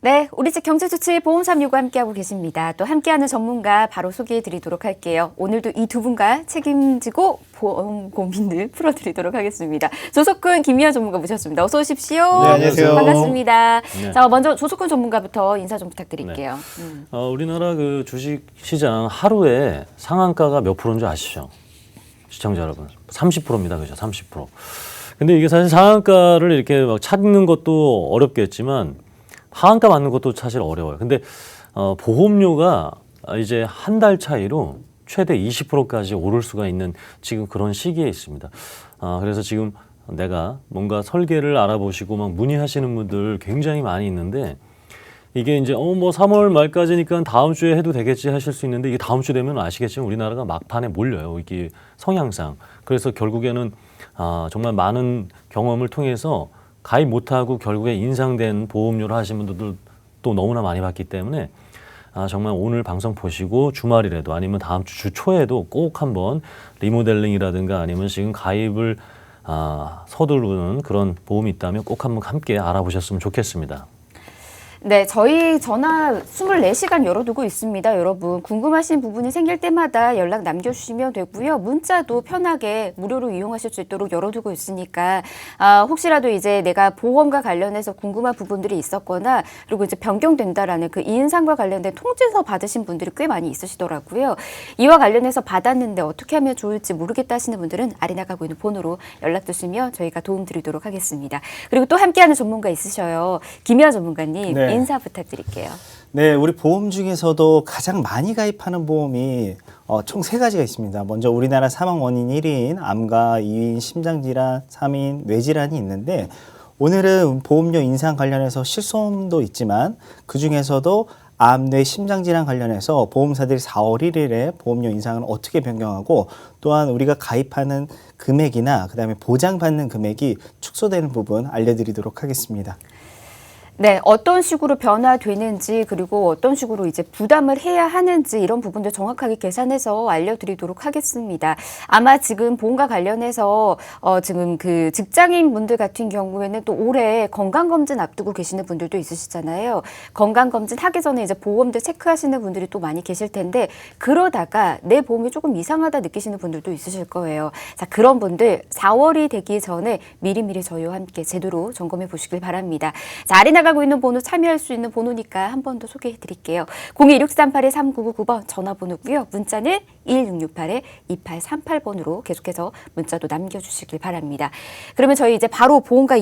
네, 우리 집 경제주치 보험 365 함께하고 계십니다. 또 함께하는 전문가 바로 소개해드리도록 할게요. 오늘도 이 두 분과 책임지고 보험 고민을 풀어드리도록 하겠습니다. 조석훈, 김미아 전문가 모셨습니다. 어서 오십시오. 네, 안녕하세요. 반갑습니다. 네. 자, 먼저 조석훈 전문가부터 인사 좀 부탁드릴게요. 네. 우리나라 그 주식 시장 하루에 상한가가 몇 프로인 줄 아시죠? 시청자 여러분. 30%입니다. 그죠? 30%. 근데 이게 사실 상한가를 이렇게 막 찾는 것도 어렵겠지만 하한가 맞는 것도 사실 어려워요. 근데 보험료가 이제 한 달 차이로 최대 20%까지 오를 수가 있는 지금 그런 시기에 있습니다. 그래서 지금 내가 뭔가 설계를 알아보시고 막 문의하시는 분들 굉장히 많이 있는데 이게 이제 뭐 3월 말까지니까 다음 주에 해도 되겠지 하실 수 있는데 이게 다음 주 되면 아시겠지만 우리나라가 막판에 몰려요. 이게 성향상. 그래서 결국에는 정말 많은 경험을 통해서 가입 못하고 결국에 인상된 보험료를 하신 분들도 또 너무나 많이 봤기 때문에 정말 오늘 방송 보시고 주말이라도 아니면 다음 주 초에도 꼭 한번 리모델링이라든가 아니면 지금 가입을 서두르는 그런 보험이 있다면 꼭 한번 함께 알아보셨으면 좋겠습니다. 네, 저희 전화 24시간 열어두고 있습니다. 여러분 궁금하신 부분이 생길 때마다 연락 남겨주시면 되고요. 문자도 편하게 무료로 이용하실 수 있도록 열어두고 있으니까 혹시라도 이제 내가 보험과 관련해서 궁금한 부분들이 있었거나 그리고 이제 변경된다라는 그 인상과 관련된 통지서 받으신 분들이 꽤 많이 있으시더라고요. 이와 관련해서 받았는데 어떻게 하면 좋을지 모르겠다 하시는 분들은 아래 나가고 있는 번호로 연락 주시면 저희가 도움 드리도록 하겠습니다. 그리고 또 함께하는 전문가 있으셔요. 김희아 전문가님. 네. 인사 부탁드릴게요. 네, 우리 보험 중에서도 가장 많이 가입하는 보험이 총 3가지가 있습니다. 먼저 우리나라 사망 원인 1위인 암과 2위인 심장질환, 3위인 뇌질환이 있는데 오늘은 보험료 인상 관련해서 실손도 있지만 그중에서도 암, 뇌, 심장질환 관련해서 보험사들이 4월 1일에 보험료 인상을 어떻게 변경하고 또한 우리가 가입하는 금액이나 그다음에 보장받는 금액이 축소되는 부분 알려드리도록 하겠습니다. 네, 어떤 식으로 변화되는지 그리고 어떤 식으로 이제 부담을 해야 하는지 이런 부분들 정확하게 계산해서 알려드리도록 하겠습니다. 아마 지금 보험과 관련해서 지금 그 직장인 분들 같은 경우에는 또 올해 건강검진 앞두고 계시는 분들도 있으시잖아요. 건강검진 하기 전에 이제 보험들 체크하시는 분들이 또 많이 계실 텐데 그러다가 내 보험이 조금 이상하다 느끼시는 분들도 있으실 거예요. 자, 그런 분들 4월이 되기 전에 미리미리 저희와 함께 제대로 점검해 보시길 바랍니다. 자, 아래 나가고 있는 번호 참여할 수 있는 번호니까 한 번 더 소개해 드릴게요. 02-6382-3999번 전화번호고요. 문자는 1668-2838번으로 계속해서 문자도 남겨주시길 바랍니다. 그러면 저희 이제 바로 보험과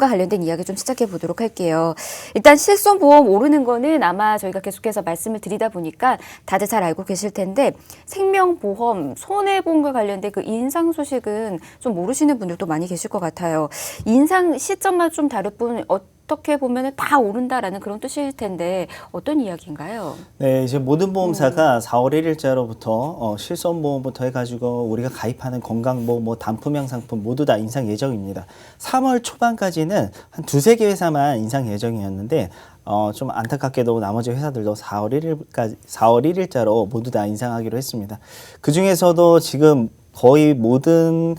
관련된 이야기 좀 시작해 보도록 할게요. 일단 실손보험 오르는 거는 아마 저희가 계속해서 말씀을 드리다 보니까 다들 잘 알고 계실 텐데 생명보험, 손해보험과 관련된 그 인상 소식은 좀 모르시는 분들도 많이 계실 것 같아요. 인상 시점만 좀 다를 뿐 어떻게 보면 다 오른다라는 그런 뜻일 텐데 어떤 이야기인가요? 네, 이제 모든 보험사가 4월 1일자로부터 실손보험부터 해가지고 우리가 가입하는 건강보험, 뭐 단품형 상품 모두 다 인상 예정입니다. 3월 초반까지는 한 2-3개 회사만 인상 예정이었는데 좀 안타깝게도 나머지 회사들도 4월 1일자로 모두 다 인상하기로 했습니다. 그 중에서도 지금 거의 모든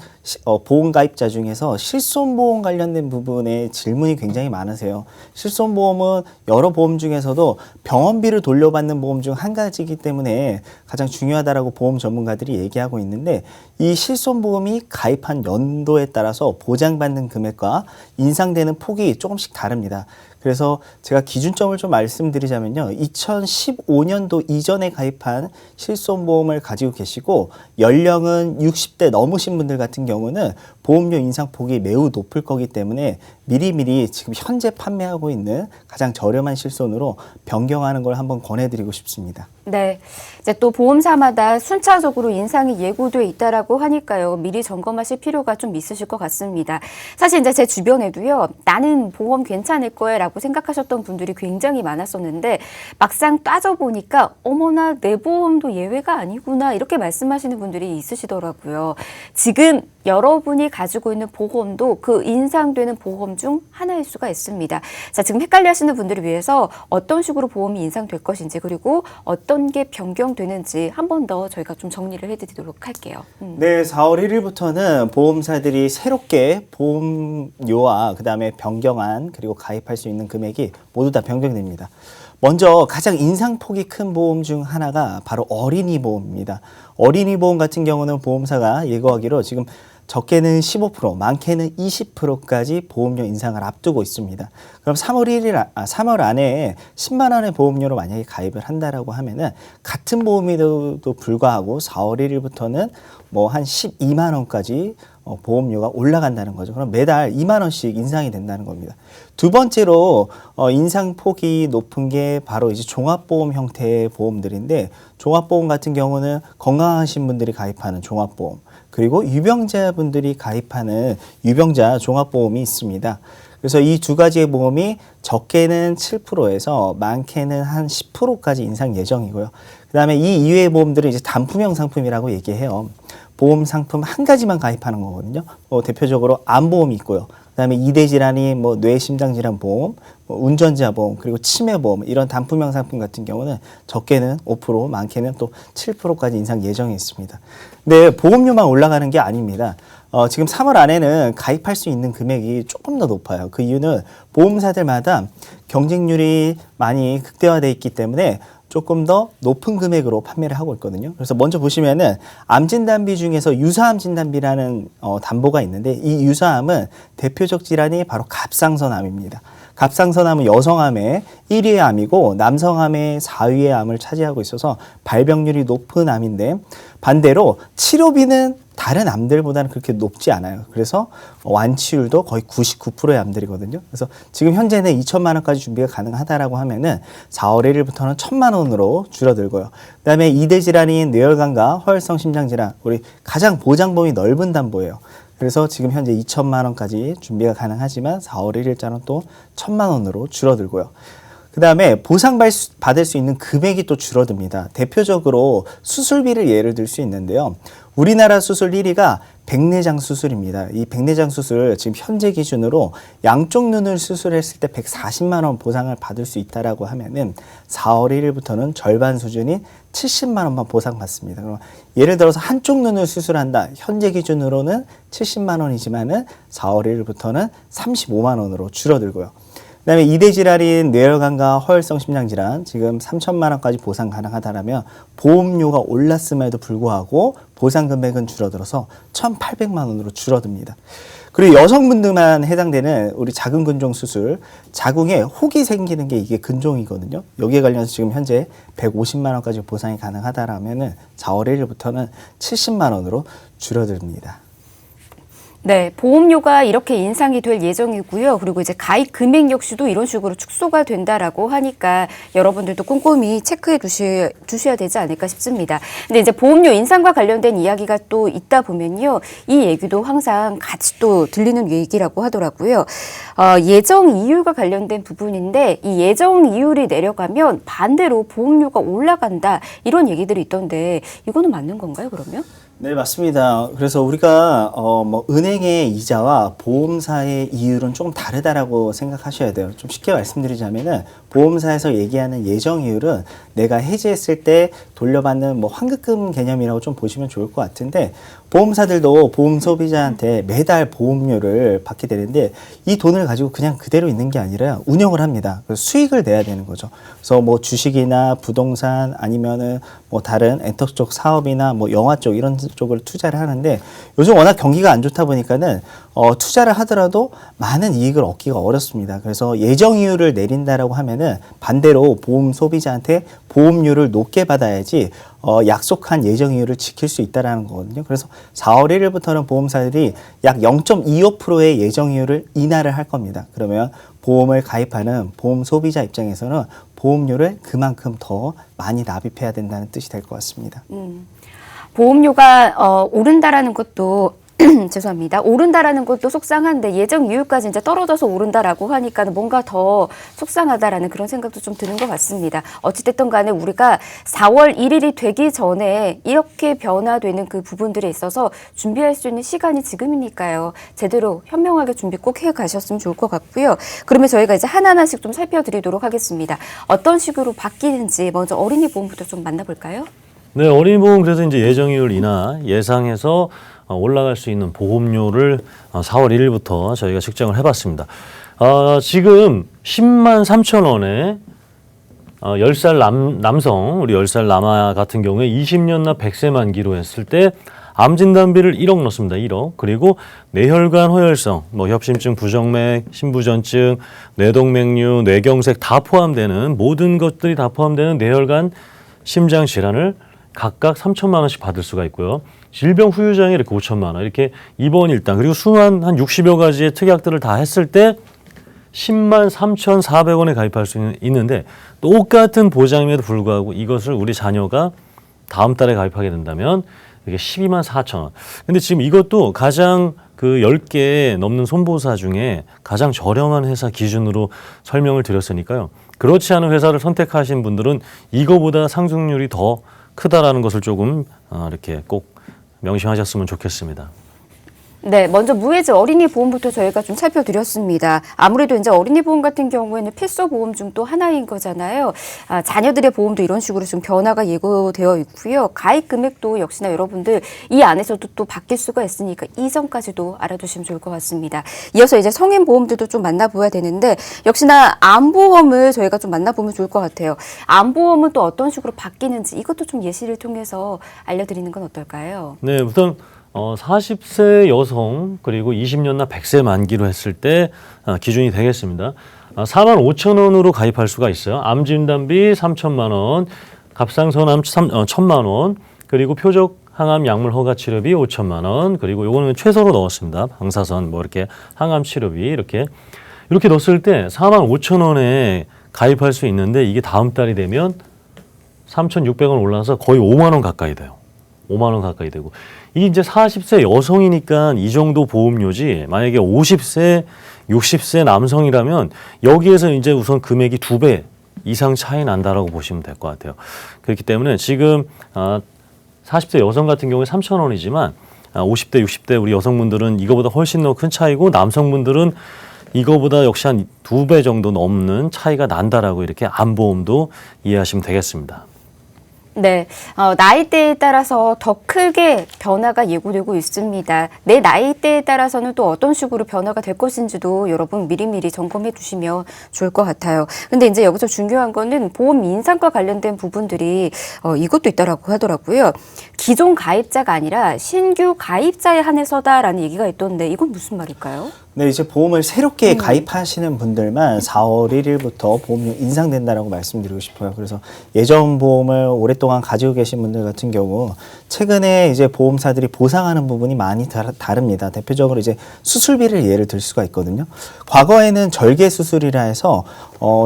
보험 가입자 중에서 실손보험 관련된 부분에 질문이 굉장히 많으세요. 실손보험은 여러 보험 중에서도 병원비를 돌려받는 보험 중 한 가지이기 때문에 가장 중요하다라고 보험 전문가들이 얘기하고 있는데 이 실손보험이 가입한 연도에 따라서 보장받는 금액과 인상되는 폭이 조금씩 다릅니다. 그래서 제가 기준점을 좀 말씀드리자면요. 2015년도 이전에 가입한 실손보험을 가지고 계시고 연령은 60대 넘으신 분들 같은 경우는 보험료 인상폭이 매우 높을 거기 때문에 미리미리 지금 현재 판매하고 있는 가장 저렴한 실손으로 변경하는 걸 한번 권해드리고 싶습니다. 네, 이제 또 보험사마다 순차적으로 인상이 예고돼 있다라고 하니까요. 미리 점검하실 필요가 좀 있으실 것 같습니다. 사실 이제 제 주변에도요. 나는 보험 괜찮을 거야라고 생각하셨던 분들이 굉장히 많았었는데 막상 따져보니까 어머나 내 보험도 예외가 아니구나 이렇게 말씀하시는 분들이 있으시더라고요. 지금 여러분이 가지고 있는 보험도 그 인상되는 보험 중 하나일 수가 있습니다. 자, 지금 헷갈려 하시는 분들을 위해서 어떤 식으로 보험이 인상될 것인지 그리고 어떤 게 변경되는지 한 번 더 저희가 좀 정리를 해드리도록 할게요. 네, 4월 1일부터는 보험사들이 새롭게 보험료와 그다음에 변경안 그리고 가입할 수 있는 금액이 모두 다 변경됩니다. 먼저 가장 인상폭이 큰 보험 중 하나가 바로 어린이 보험입니다. 어린이 보험 같은 경우는 보험사가 예고하기로 지금 적게는 15%, 많게는 20%까지 보험료 인상을 앞두고 있습니다. 그럼 3월 안에 10만 원의 보험료로 만약에 가입을 한다라고 하면은 같은 보험에도 불구하고 4월 1일부터는 뭐 한 12만 원까지 보험료가 올라간다는 거죠. 그럼 매달 2만 원씩 인상이 된다는 겁니다. 두 번째로 인상폭이 높은 게 바로 이제 종합보험 형태의 보험들인데 종합보험 같은 경우는 건강하신 분들이 가입하는 종합보험 그리고 유병자분들이 가입하는 유병자 종합보험이 있습니다. 그래서 이 두 가지의 보험이 적게는 7%에서 많게는 한 10%까지 인상 예정이고요. 그다음에 이 이외의 보험들은 이제 단품형 상품이라고 얘기해요. 보험 상품 한 가지만 가입하는 거거든요. 대표적으로 암보험이 있고요. 그다음에 이대 질환이 뭐 뇌심장질환 보험, 운전자 보험, 그리고 치매 보험 이런 단품형 상품 같은 경우는 적게는 5%, 많게는 또 7%까지 인상 예정이 있습니다. 근데 보험료만 올라가는 게 아닙니다. 지금 3월 안에는 가입할 수 있는 금액이 조금 더 높아요. 그 이유는 보험사들마다 경쟁률이 많이 극대화되어 있기 때문에 조금 더 높은 금액으로 판매를 하고 있거든요. 그래서 먼저 보시면은 암진단비 중에서 유사암 진단비라는 담보가 있는데 이 유사암은 대표적 질환이 바로 갑상선암입니다. 갑상선암은 여성암의 1위의 암이고 남성암의 4위의 암을 차지하고 있어서 발병률이 높은 암인데 반대로 치료비는 다른 암들보다는 그렇게 높지 않아요. 그래서 완치율도 거의 99%의 암들이거든요. 그래서 지금 현재는 2천만 원까지 준비가 가능하다라고 하면은 4월 1일부터는 1,000만 원으로 줄어들고요. 그다음에 이대 질환인 뇌혈관과 허혈성 심장질환, 우리 가장 보장범위 넓은 담보예요. 그래서 지금 현재 2천만 원까지 준비가 가능하지만 4월 1일자는 또 1,000만 원으로 줄어들고요. 그 다음에 보상받을 수 있는 금액이 또 줄어듭니다. 대표적으로 수술비를 예를 들 수 있는데요. 우리나라 수술 1위가 백내장 수술입니다. 이 백내장 수술 지금 현재 기준으로 양쪽 눈을 수술했을 때 140만 원 보상을 받을 수 있다라고 하면은 4월 1일부터는 절반 수준인 70만 원만 보상받습니다. 그럼 예를 들어서 한쪽 눈을 수술한다. 현재 기준으로는 70만 원이지만은 4월 1일부터는 35만 원으로 줄어들고요. 그다음에 이대 질환인 뇌혈관과 허혈성 심장질환 지금 3천만 원까지 보상 가능하다라면 보험료가 올랐음에도 불구하고 보상 금액은 줄어들어서 1,800만 원으로 줄어듭니다. 그리고 여성분들만 해당되는 우리 자궁 근종 수술, 자궁에 혹이 생기는 게 이게 근종이거든요. 여기에 관련해서 지금 현재 150만 원까지 보상이 가능하다라면은 4월 1일부터는 70만 원으로 줄어듭니다. 네, 보험료가 이렇게 인상이 될 예정이고요. 그리고 이제 가입 금액 역시도 이런 식으로 축소가 된다라고 하니까 여러분들도 꼼꼼히 체크해 두셔야 되지 않을까 싶습니다. 근데 이제 보험료 인상과 관련된 이야기가 또 있다 보면요. 이 얘기도 항상 같이 또 들리는 얘기라고 하더라고요. 예정 이율과 관련된 부분인데 이 예정 이율이 내려가면 반대로 보험료가 올라간다. 이런 얘기들이 있던데 이거는 맞는 건가요, 그러면? 네, 맞습니다. 그래서 우리가 은행의 이자와 보험사의 이율은 조금 다르다라고 생각하셔야 돼요. 좀 쉽게 말씀드리자면은 보험사에서 얘기하는 예정 이율은 내가 해지했을 때 돌려받는 환급금 개념이라고 좀 보시면 좋을 것 같은데 보험사들도 보험 소비자한테 매달 보험료를 받게 되는데 이 돈을 가지고 그냥 그대로 있는 게 아니라 운영을 합니다. 그래서 수익을 내야 되는 거죠. 그래서 주식이나 부동산 아니면은 다른 엔터 쪽 사업이나 영화 쪽 이런 쪽을 투자를 하는데 요즘 워낙 경기가 안 좋다 보니까는 투자를 하더라도 많은 이익을 얻기가 어렵습니다. 그래서 예정 이율을 내린다라고 하면은 반대로 보험 소비자한테 보험료를 높게 받아야지 약속한 예정 이율을 지킬 수 있다라는 거거든요. 그래서 4월 1일부터는 보험사들이 약 0.25%의 예정 이율을 인하를 할 겁니다. 그러면 보험을 가입하는 보험 소비자 입장에서는 보험료를 그만큼 더 많이 납입해야 된다는 뜻이 될 것 같습니다. 보험료가 오른다라는 것도 죄송합니다. 오른다라는 것도 속상한데 예정 이후까지 이제 떨어져서 오른다라고 하니까 뭔가 더 속상하다라는 그런 생각도 좀 드는 것 같습니다. 어찌됐든 간에 우리가 4월 1일이 되기 전에 이렇게 변화되는 그 부분들에 있어서 준비할 수 있는 시간이 지금이니까요. 제대로 현명하게 준비 꼭 해가셨으면 좋을 것 같고요. 그러면 저희가 이제 하나하나씩 좀 살펴드리도록 하겠습니다. 어떤 식으로 바뀌는지 먼저 어린이 보험부터 좀 만나볼까요? 네, 어린이 보험 그래서 이제 예정이율 인하 예상해서 올라갈 수 있는 보험료를 4월 1일부터 저희가 측정을 해봤습니다. 지금 10만 3천 원에 10살 남성, 우리 10살 남아 같은 경우에 20년나 100세 만기로 했을 때 암진단비를 1억 넣습니다. 1억. 그리고 뇌혈관 허혈성, 뭐 협심증, 부정맥, 심부전증, 뇌동맥류, 뇌경색 다 포함되는 모든 것들이 다 포함되는 뇌혈관 심장 질환을 각각 3천만 원씩 받을 수가 있고요. 질병 후유장애 이렇게 5천만 원, 이렇게 입원 일당, 그리고 수만 한 60여 가지의 특약들을 다 했을 때 10만 3,400원에 가입할 수 있는데 똑같은 보장임에도 불구하고 이것을 우리 자녀가 다음 달에 가입하게 된다면 이게 12만 4천 원. 근데 지금 이것도 가장 그 10개 넘는 손보사 중에 가장 저렴한 회사 기준으로 설명을 드렸으니까요. 그렇지 않은 회사를 선택하신 분들은 이거보다 상승률이 더 크다라는 것을 조금 이렇게 꼭 명심하셨으면 좋겠습니다. 네, 먼저 무해지 어린이 보험부터 저희가 좀 살펴드렸습니다. 아무래도 이제 어린이 보험 같은 경우에는 필수 보험 중 또 하나인 거잖아요. 자녀들의 보험도 이런 식으로 좀 변화가 예고되어 있고요. 가입 금액도 역시나 여러분들 이 안에서도 또 바뀔 수가 있으니까 이 점까지도 알아두시면 좋을 것 같습니다. 이어서 이제 성인 보험들도 좀 만나봐야 되는데 역시나 암보험을 저희가 좀 만나보면 좋을 것 같아요. 암보험은 또 어떤 식으로 바뀌는지 이것도 좀 예시를 통해서 알려드리는 건 어떨까요? 네, 우선 40세 여성 그리고 20년나 100세 만기로 했을 때 기준이 되겠습니다. 4만 5천 원으로 가입할 수가 있어요. 암진단비 3천만 원, 갑상선암 1천만 원, 그리고 표적 항암 약물 허가 치료비 5천만 원, 그리고 요거는 최소로 넣었습니다. 방사선 뭐 이렇게 항암 치료비 이렇게 넣었을 때 4만 5천 원에 가입할 수 있는데 이게 다음 달이 되면 3,600원 올라서 거의 5만 원 가까이 돼요. 5만 원 가까이 되고 이게 이제 40세 여성이니까 이 정도 보험료지 만약에 50세, 60세 남성이라면 여기에서 이제 우선 금액이 2배 이상 차이 난다라고 보시면 될 것 같아요. 그렇기 때문에 지금 40세 여성 같은 경우에 3,000원이지만 50대, 60대 우리 여성분들은 이거보다 훨씬 더 큰 차이고 남성분들은 이거보다 역시 한 2배 정도 넘는 차이가 난다라고 이렇게 암보험도 이해하시면 되겠습니다. 네, 나이대에 따라서 더 크게 변화가 예고되고 있습니다. 내 나이대에 따라서는 또 어떤 식으로 변화가 될 것인지도 여러분 미리미리 점검해 두시면 좋을 것 같아요. 근데 이제 여기서 중요한 거는 보험 인상과 관련된 부분들이 이것도 있다라고 하더라고요. 기존 가입자가 아니라 신규 가입자에 한해서다라는 얘기가 있던데 이건 무슨 말일까요? 네, 이제 보험을 새롭게 가입하시는 분들만 4월 1일부터 보험료 인상된다라고 말씀드리고 싶어요. 그래서 예전 보험을 오랫동안 가지고 계신 분들 같은 경우 최근에 이제 보험사들이 보상하는 부분이 많이 다릅니다. 대표적으로 이제 수술비를 예를 들 수가 있거든요. 과거에는 절개 수술이라 해서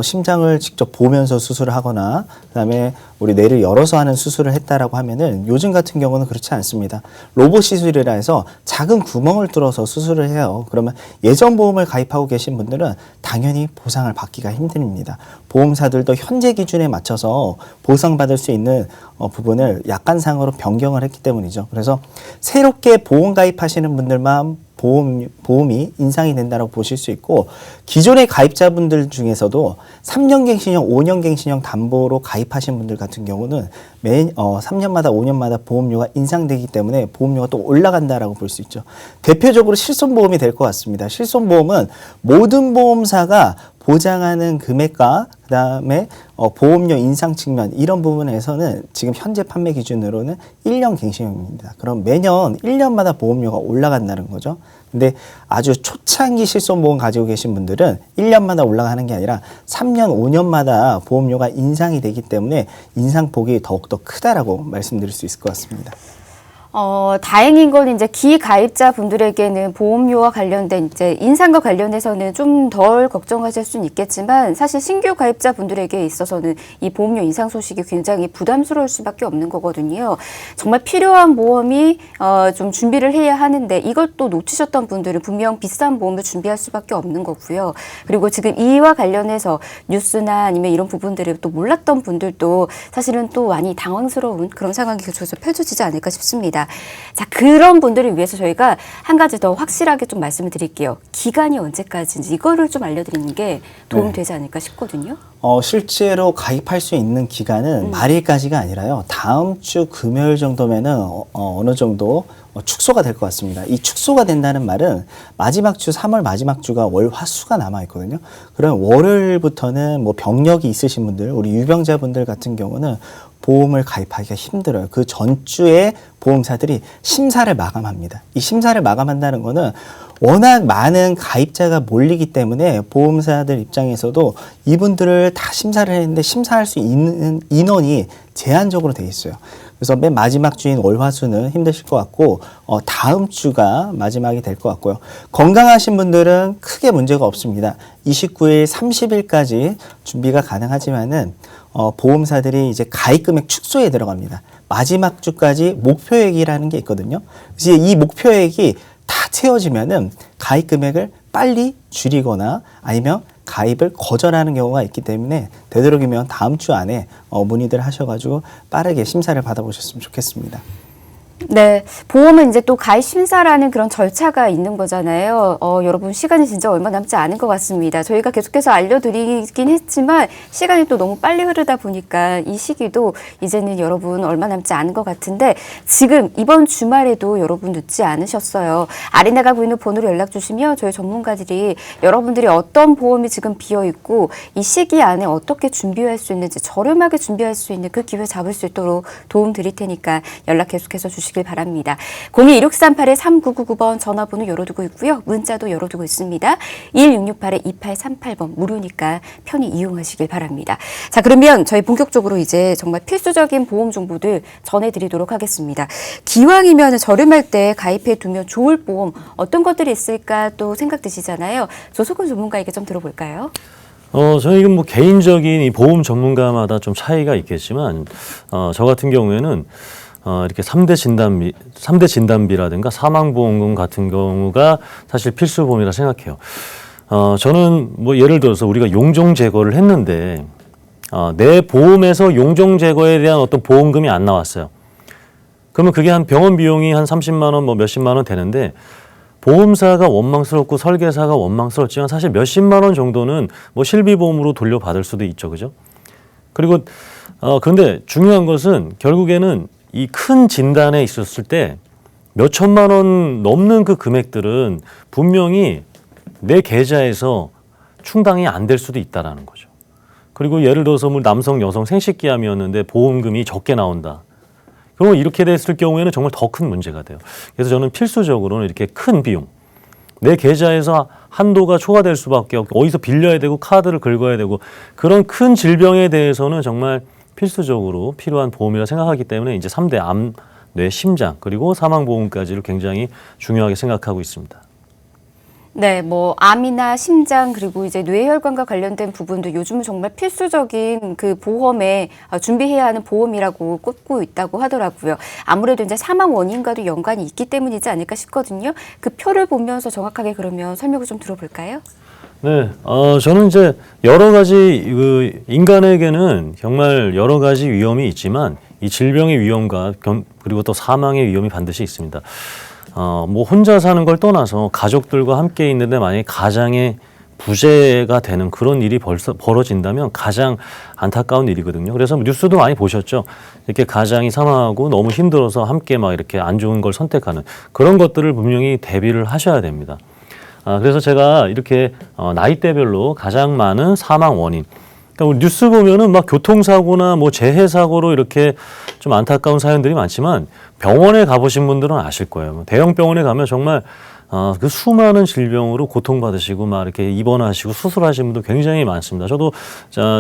심장을 직접 보면서 수술을 하거나 그다음에 우리 뇌를 열어서 하는 수술을 했다라고 하면은 요즘 같은 경우는 그렇지 않습니다. 로봇 시술이라 해서 작은 구멍을 뚫어서 수술을 해요. 그러면 예전 보험을 가입하고 계신 분들은 당연히 보상을 받기가 힘듭니다. 보험사들도 현재 기준에 맞춰서 보상받을 수 있는 부분을 약관상으로 변경을 했기 때문이죠. 그래서 새롭게 보험 가입하시는 분들만 보험이 인상이 된다고 보실 수 있고 기존의 가입자분들 중에서도 3년 갱신형, 5년 갱신형 담보로 가입하신 분들 같은 경우는 매 3년마다 5년마다 보험료가 인상되기 때문에 보험료가 또 올라간다라고 볼 수 있죠. 대표적으로 실손보험이 될 것 같습니다. 실손보험은 모든 보험사가 보장하는 금액과 그다음에 보험료 인상 측면 이런 부분에서는 지금 현재 판매 기준으로는 1년 갱신형입니다. 그럼 매년 1년마다 보험료가 올라간다는 거죠. 근데 아주 초창기 실손보험 가지고 계신 분들은 1년마다 올라가는 게 아니라 3년, 5년마다 보험료가 인상이 되기 때문에 인상폭이 더욱더 크다라고 말씀드릴 수 있을 것 같습니다. 다행인 건 이제 기가입자 분들에게는 보험료와 관련된 이제 인상과 관련해서는 좀 덜 걱정하실 수는 있겠지만 사실 신규 가입자 분들에게 있어서는 이 보험료 인상 소식이 굉장히 부담스러울 수밖에 없는 거거든요. 정말 필요한 보험이 좀 준비를 해야 하는데 이것도 놓치셨던 분들은 분명 비싼 보험을 준비할 수밖에 없는 거고요. 그리고 지금 이와 관련해서 뉴스나 아니면 이런 부분들을 또 몰랐던 분들도 사실은 또 많이 당황스러운 그런 상황이 계속해서 펼쳐지지 않을까 싶습니다. 자, 그런 분들을 위해서 저희가 한 가지 더 확실하게 좀 말씀을 드릴게요. 기간이 언제까지인지 이거를 좀 알려드리는 게 도움되지 않을까 싶거든요. 실제로 가입할 수 있는 기간은 말일까지가 아니라요. 다음 주 금요일 정도면은 어느 정도 축소가 될 것 같습니다. 이 축소가 된다는 말은 마지막 주 3월 마지막 주가 월, 화, 수가 남아 있거든요. 그럼 월요일부터는 뭐 병력이 있으신 분들, 우리 유병자분들 같은 경우는 보험을 가입하기가 힘들어요. 그 전주에 보험사들이 심사를 마감합니다. 이 심사를 마감한다는 거는 워낙 많은 가입자가 몰리기 때문에 보험사들 입장에서도 이분들을 다 심사를 했는데 심사할 수 있는 인원이 제한적으로 돼 있어요. 그래서 맨 마지막 주인 월화수는 힘드실 것 같고 다음 주가 마지막이 될 것 같고요. 건강하신 분들은 크게 문제가 없습니다. 29일, 30일까지 준비가 가능하지만은 보험사들이 이제 가입금액 축소에 들어갑니다. 마지막 주까지 목표액이라는 게 있거든요. 그래서 이 목표액이 다 채워지면은 가입 금액을 빨리 줄이거나 아니면 가입을 거절하는 경우가 있기 때문에 되도록이면 다음 주 안에 문의들 하셔가지고 빠르게 심사를 받아보셨으면 좋겠습니다. 네, 보험은 이제 또 가입 심사라는 그런 절차가 있는 거잖아요. 여러분 시간이 진짜 얼마 남지 않은 것 같습니다. 저희가 계속해서 알려드리긴 했지만 시간이 또 너무 빨리 흐르다 보니까 이 시기도 이제는 여러분 얼마 남지 않은 것 같은데 지금 이번 주말에도 여러분 늦지 않으셨어요. 아래 나가고 있는 번호로 연락 주시면 저희 전문가들이 여러분들이 어떤 보험이 지금 비어 있고 이 시기 안에 어떻게 준비할 수 있는지 저렴하게 준비할 수 있는 그 기회 잡을 수 있도록 도움 드릴 테니까 연락 계속해서 주시길 바랍니다. 02-2638-3999번 전화번호 열어두고 있고요. 문자도 열어두고 있습니다. 1668-2838번 무료니까 편히 이용하시길 바랍니다. 자, 그러면 저희 본격적으로 이제 정말 필수적인 보험 정보들 전해드리도록 하겠습니다. 기왕이면 저렴할 때 가입해 두면 좋을 보험 어떤 것들이 있을까 또 생각드시잖아요. 조석훈 전문가에게 좀 들어볼까요? 저는 뭐 개인적인 이 보험 전문가마다 좀 차이가 있겠지만 저 같은 경우에는 이렇게 3대 진단비라든가 사망보험금 같은 경우가 사실 필수보험이라 생각해요. 저는 뭐 예를 들어서 우리가 용종 제거를 했는데, 내 보험에서 용종 제거에 대한 어떤 보험금이 안 나왔어요. 그러면 그게 한 병원 비용이 한 30만 원, 뭐 몇십만 원 되는데, 보험사가 원망스럽고 설계사가 원망스럽지만 사실 몇십만 원 정도는 뭐 실비보험으로 돌려받을 수도 있죠. 그죠? 그리고, 그런데 중요한 것은 결국에는 이 큰 진단에 있었을 때 몇 천만 원 넘는 그 금액들은 분명히 내 계좌에서 충당이 안 될 수도 있다라는 거죠. 그리고 예를 들어서 뭐 남성, 여성 생식기암이었는데 보험금이 적게 나온다. 그러면 이렇게 됐을 경우에는 정말 더 큰 문제가 돼요. 그래서 저는 필수적으로는 이렇게 큰 비용, 내 계좌에서 한도가 초과될 수밖에 없고 어디서 빌려야 되고 카드를 긁어야 되고 그런 큰 질병에 대해서는 정말 필수적으로 필요한 보험이라 생각하기 때문에 이제 3대 암, 뇌, 심장 그리고 사망보험까지를 굉장히 중요하게 생각하고 있습니다. 네, 뭐 암이나 심장 그리고 이제 뇌혈관과 관련된 부분도 요즘은 정말 필수적인 그 보험에 준비해야 하는 보험이라고 꼽고 있다고 하더라고요. 아무래도 이제 사망 원인과도 연관이 있기 때문이지 않을까 싶거든요. 그 표를 보면서 정확하게 그러면 설명을 좀 들어볼까요? 네, 저는 이제 여러 가지 인간에게는 정말 여러 가지 위험이 있지만 이 질병의 위험과 그리고 또 사망의 위험이 반드시 있습니다. 뭐 혼자 사는 걸 떠나서 가족들과 함께 있는데 만약에 가장의 부재가 되는 그런 일이 벌어진다면 가장 안타까운 일이거든요. 그래서 뉴스도 많이 보셨죠. 이렇게 가장이 사망하고 너무 힘들어서 함께 막 이렇게 안 좋은 걸 선택하는 그런 것들을 분명히 대비를 하셔야 됩니다. 그래서 제가 이렇게 나이대별로 가장 많은 사망 원인, 그러니까 우리 뉴스 보면은 막 교통사고나 뭐 재해사고로 이렇게 좀 안타까운 사연들이 많지만 병원에 가보신 분들은 아실 거예요. 대형 병원에 가면 정말 그 수많은 질병으로 고통받으시고 막 이렇게 입원하시고 수술하신 분도 굉장히 많습니다. 저도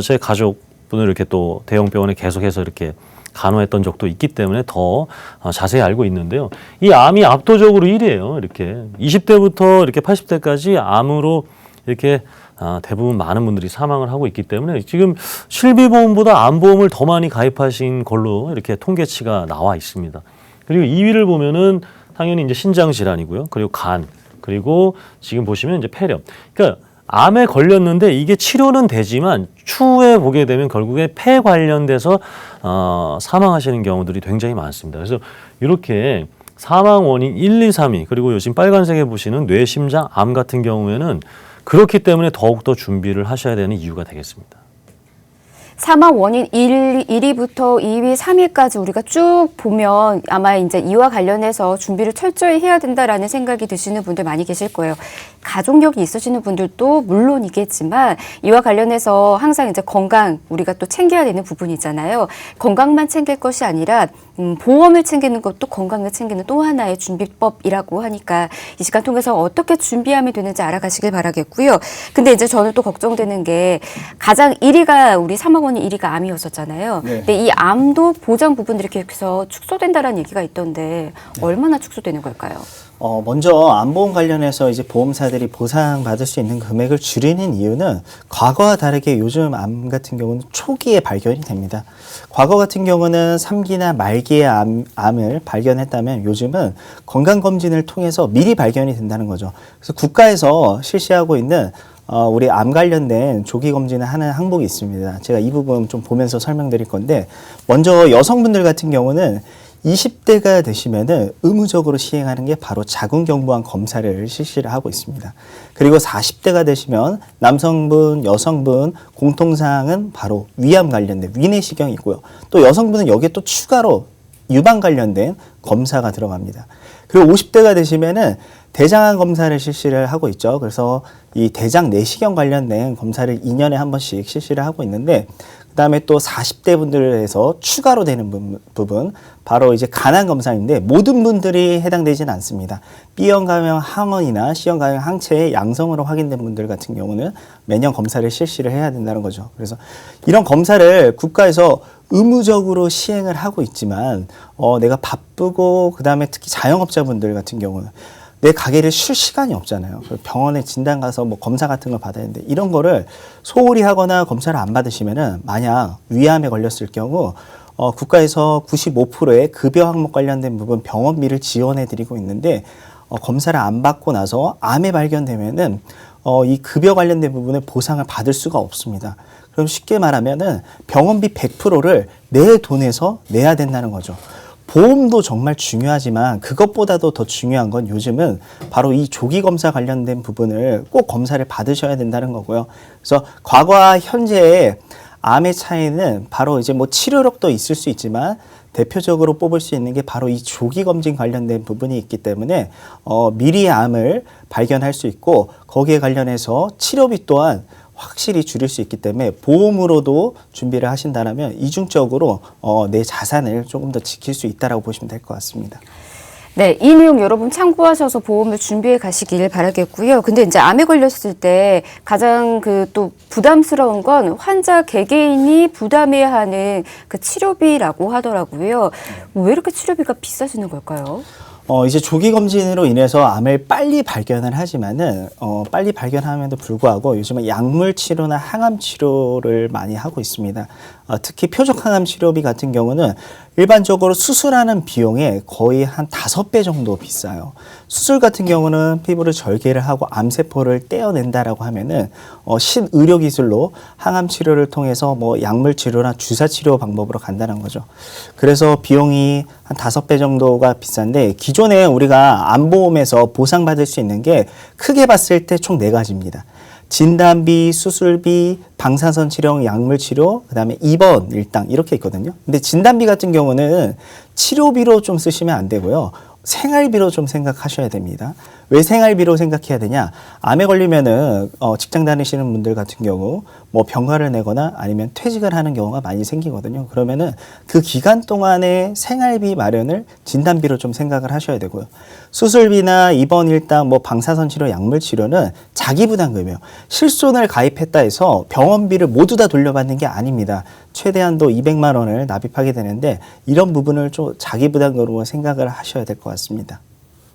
제 가족분을 이렇게 또 대형 병원에 계속해서 이렇게 간호했던 적도 있기 때문에 더 자세히 알고 있는데요. 이 암이 압도적으로 1위예요. 이렇게 20대부터 이렇게 80대까지 암으로 이렇게 대부분 많은 분들이 사망을 하고 있기 때문에 지금 실비보험보다 암보험을 더 많이 가입하신 걸로 이렇게 통계치가 나와 있습니다. 그리고 2위를 보면은 당연히 이제 신장 질환이고요. 그리고 간, 그리고 지금 보시면 이제 폐렴. 그러니까 암에 걸렸는데 이게 치료는 되지만 추후에 보게 되면 결국에 폐 관련돼서 사망하시는 경우들이 굉장히 많습니다. 그래서 이렇게 사망 원인 1, 2, 3위 그리고 요즘 빨간색에 보시는 뇌, 심장, 암 같은 경우에는 그렇기 때문에 더욱더 준비를 하셔야 되는 이유가 되겠습니다. 사망 원인 1위부터 2위, 3위까지 우리가 쭉 보면 아마 이제 이와 관련해서 준비를 철저히 해야 된다라는 생각이 드시는 분들 많이 계실 거예요. 가족력이 있으시는 분들도 물론이겠지만 이와 관련해서 항상 이제 건강 우리가 또 챙겨야 되는 부분이잖아요. 건강만 챙길 것이 아니라 보험을 챙기는 것도 건강을 챙기는 또 하나의 준비법이라고 하니까 이 시간 통해서 어떻게 준비하면 되는지 알아가시길 바라겠고요. 근데 이제 저는 또 걱정되는 게 가장 1위가 우리 사망 원인 1위가 암이었었잖아요. 네. 근데 이 암도 보장 부분들이 계속해서 축소된다라는 얘기가 있던데 얼마나 축소되는 걸까요? 먼저 암보험 관련해서 이제 보험사들이 보상받을 수 있는 금액을 줄이는 이유는 과거와 다르게 요즘 암 같은 경우는 초기에 발견이 됩니다. 과거 같은 경우는 3기나 말기의 암을 발견했다면 요즘은 건강검진을 통해서 미리 발견이 된다는 거죠. 그래서 국가에서 실시하고 있는 우리 암 관련된 조기 검진을 하는 항목이 있습니다. 제가 이 부분 좀 보면서 설명드릴 건데 먼저 여성분들 같은 경우는 20대가 되시면은 의무적으로 시행하는 게 바로 자궁경부암 검사를 실시를 하고 있습니다. 그리고 40대가 되시면 남성분, 여성분 공통사항은 바로 위암 관련된 위내시경이 있고요. 또 여성분은 여기에 또 추가로 유방 관련된 검사가 들어갑니다. 그리고 50대가 되시면은 대장암 검사를 실시를 하고 있죠. 그래서 이 대장 내시경 관련된 검사를 2년에 한 번씩 실시를 하고 있는데 그다음에 또 40대 분들에서 추가로 되는 부분 바로 이제 간암 검사인데 모든 분들이 해당되지는 않습니다. B형 가형 항원이나 C형 가형 항체의 양성으로 확인된 분들 같은 경우는 매년 검사를 실시를 해야 된다는 거죠. 그래서 이런 검사를 국가에서 의무적으로 시행을 하고 있지만 내가 바쁘고 그다음에 특히 자영업자분들 같은 경우는 내 가게를 쉴 시간이 없잖아요. 병원에 진단 가서 뭐 검사 같은 걸 받아야 되는데 이런 거를 소홀히 하거나 검사를 안 받으시면은 만약 위암에 걸렸을 경우 국가에서 95%의 급여 항목 관련된 부분 병원비를 지원해 드리고 있는데 검사를 안 받고 나서 암에 발견되면은 이 급여 관련된 부분에 보상을 받을 수가 없습니다. 그럼 쉽게 말하면은 병원비 100%를 내 돈에서 내야 된다는 거죠. 보험도 정말 중요하지만 그것보다도 더 중요한 건 요즘은 바로 이 조기검사 관련된 부분을 꼭 검사를 받으셔야 된다는 거고요. 그래서 과거와 현재의 암의 차이는 바로 이제 뭐 치료력도 있을 수 있지만 대표적으로 뽑을 수 있는 게 바로 이 조기검진 관련된 부분이 있기 때문에 미리 암을 발견할 수 있고 거기에 관련해서 치료비 또한 확실히 줄일 수 있기 때문에 보험으로도 준비를 하신다면 이중적으로 내 자산을 조금 더 지킬 수 있다라고 보시면 될 것 같습니다. 네, 이 내용 여러분 참고하셔서 보험을 준비해 가시길 바라겠고요. 근데 이제 암에 걸렸을 때 가장 또 부담스러운 건 환자 개개인이 부담해야 하는 그 치료비라고 하더라고요. 왜 이렇게 치료비가 비싸지는 걸까요? 이제 조기 검진으로 인해서 암을 빨리 발견을 하지만은 빨리 발견함에도 불구하고 요즘은 약물 치료나 항암 치료를 많이 하고 있습니다. 특히 표적 항암 치료비 같은 경우는 일반적으로 수술하는 비용에 거의 한 5배 정도 비싸요. 수술 같은 경우는 피부를 절개를 하고 암세포를 떼어낸다라고 하면은 신의료 기술로 항암 치료를 통해서 뭐 약물 치료나 주사 치료 방법으로 간다는 거죠. 그래서 비용이 한 5배 정도가 비싼데 기존에 우리가 암보험에서 보상받을 수 있는 게 크게 봤을 때 총 4가지입니다. 진단비, 수술비, 방사선 치료, 약물 치료, 그다음에 입원 일당 이렇게 있거든요. 근데 진단비 같은 경우는 치료비로 좀 쓰시면 안 되고요. 생활비로 좀 생각하셔야 됩니다. 왜 생활비로 생각해야 되냐? 암에 걸리면은 직장 다니시는 분들 같은 경우 뭐 병가를 내거나 아니면 퇴직을 하는 경우가 많이 생기거든요. 그러면은 그 기간 동안의 생활비 마련을 진단비로 좀 생각을 하셔야 되고요. 수술비나 입원 일당, 뭐 방사선 치료, 약물 치료는 자기 부담금이에요. 실손을 가입했다 해서 병원비를 모두 다 돌려받는 게 아닙니다. 최대한도 200만 원을 납입하게 되는데 이런 부분을 좀 자기 부담금으로 생각을 하셔야 될 것 같습니다.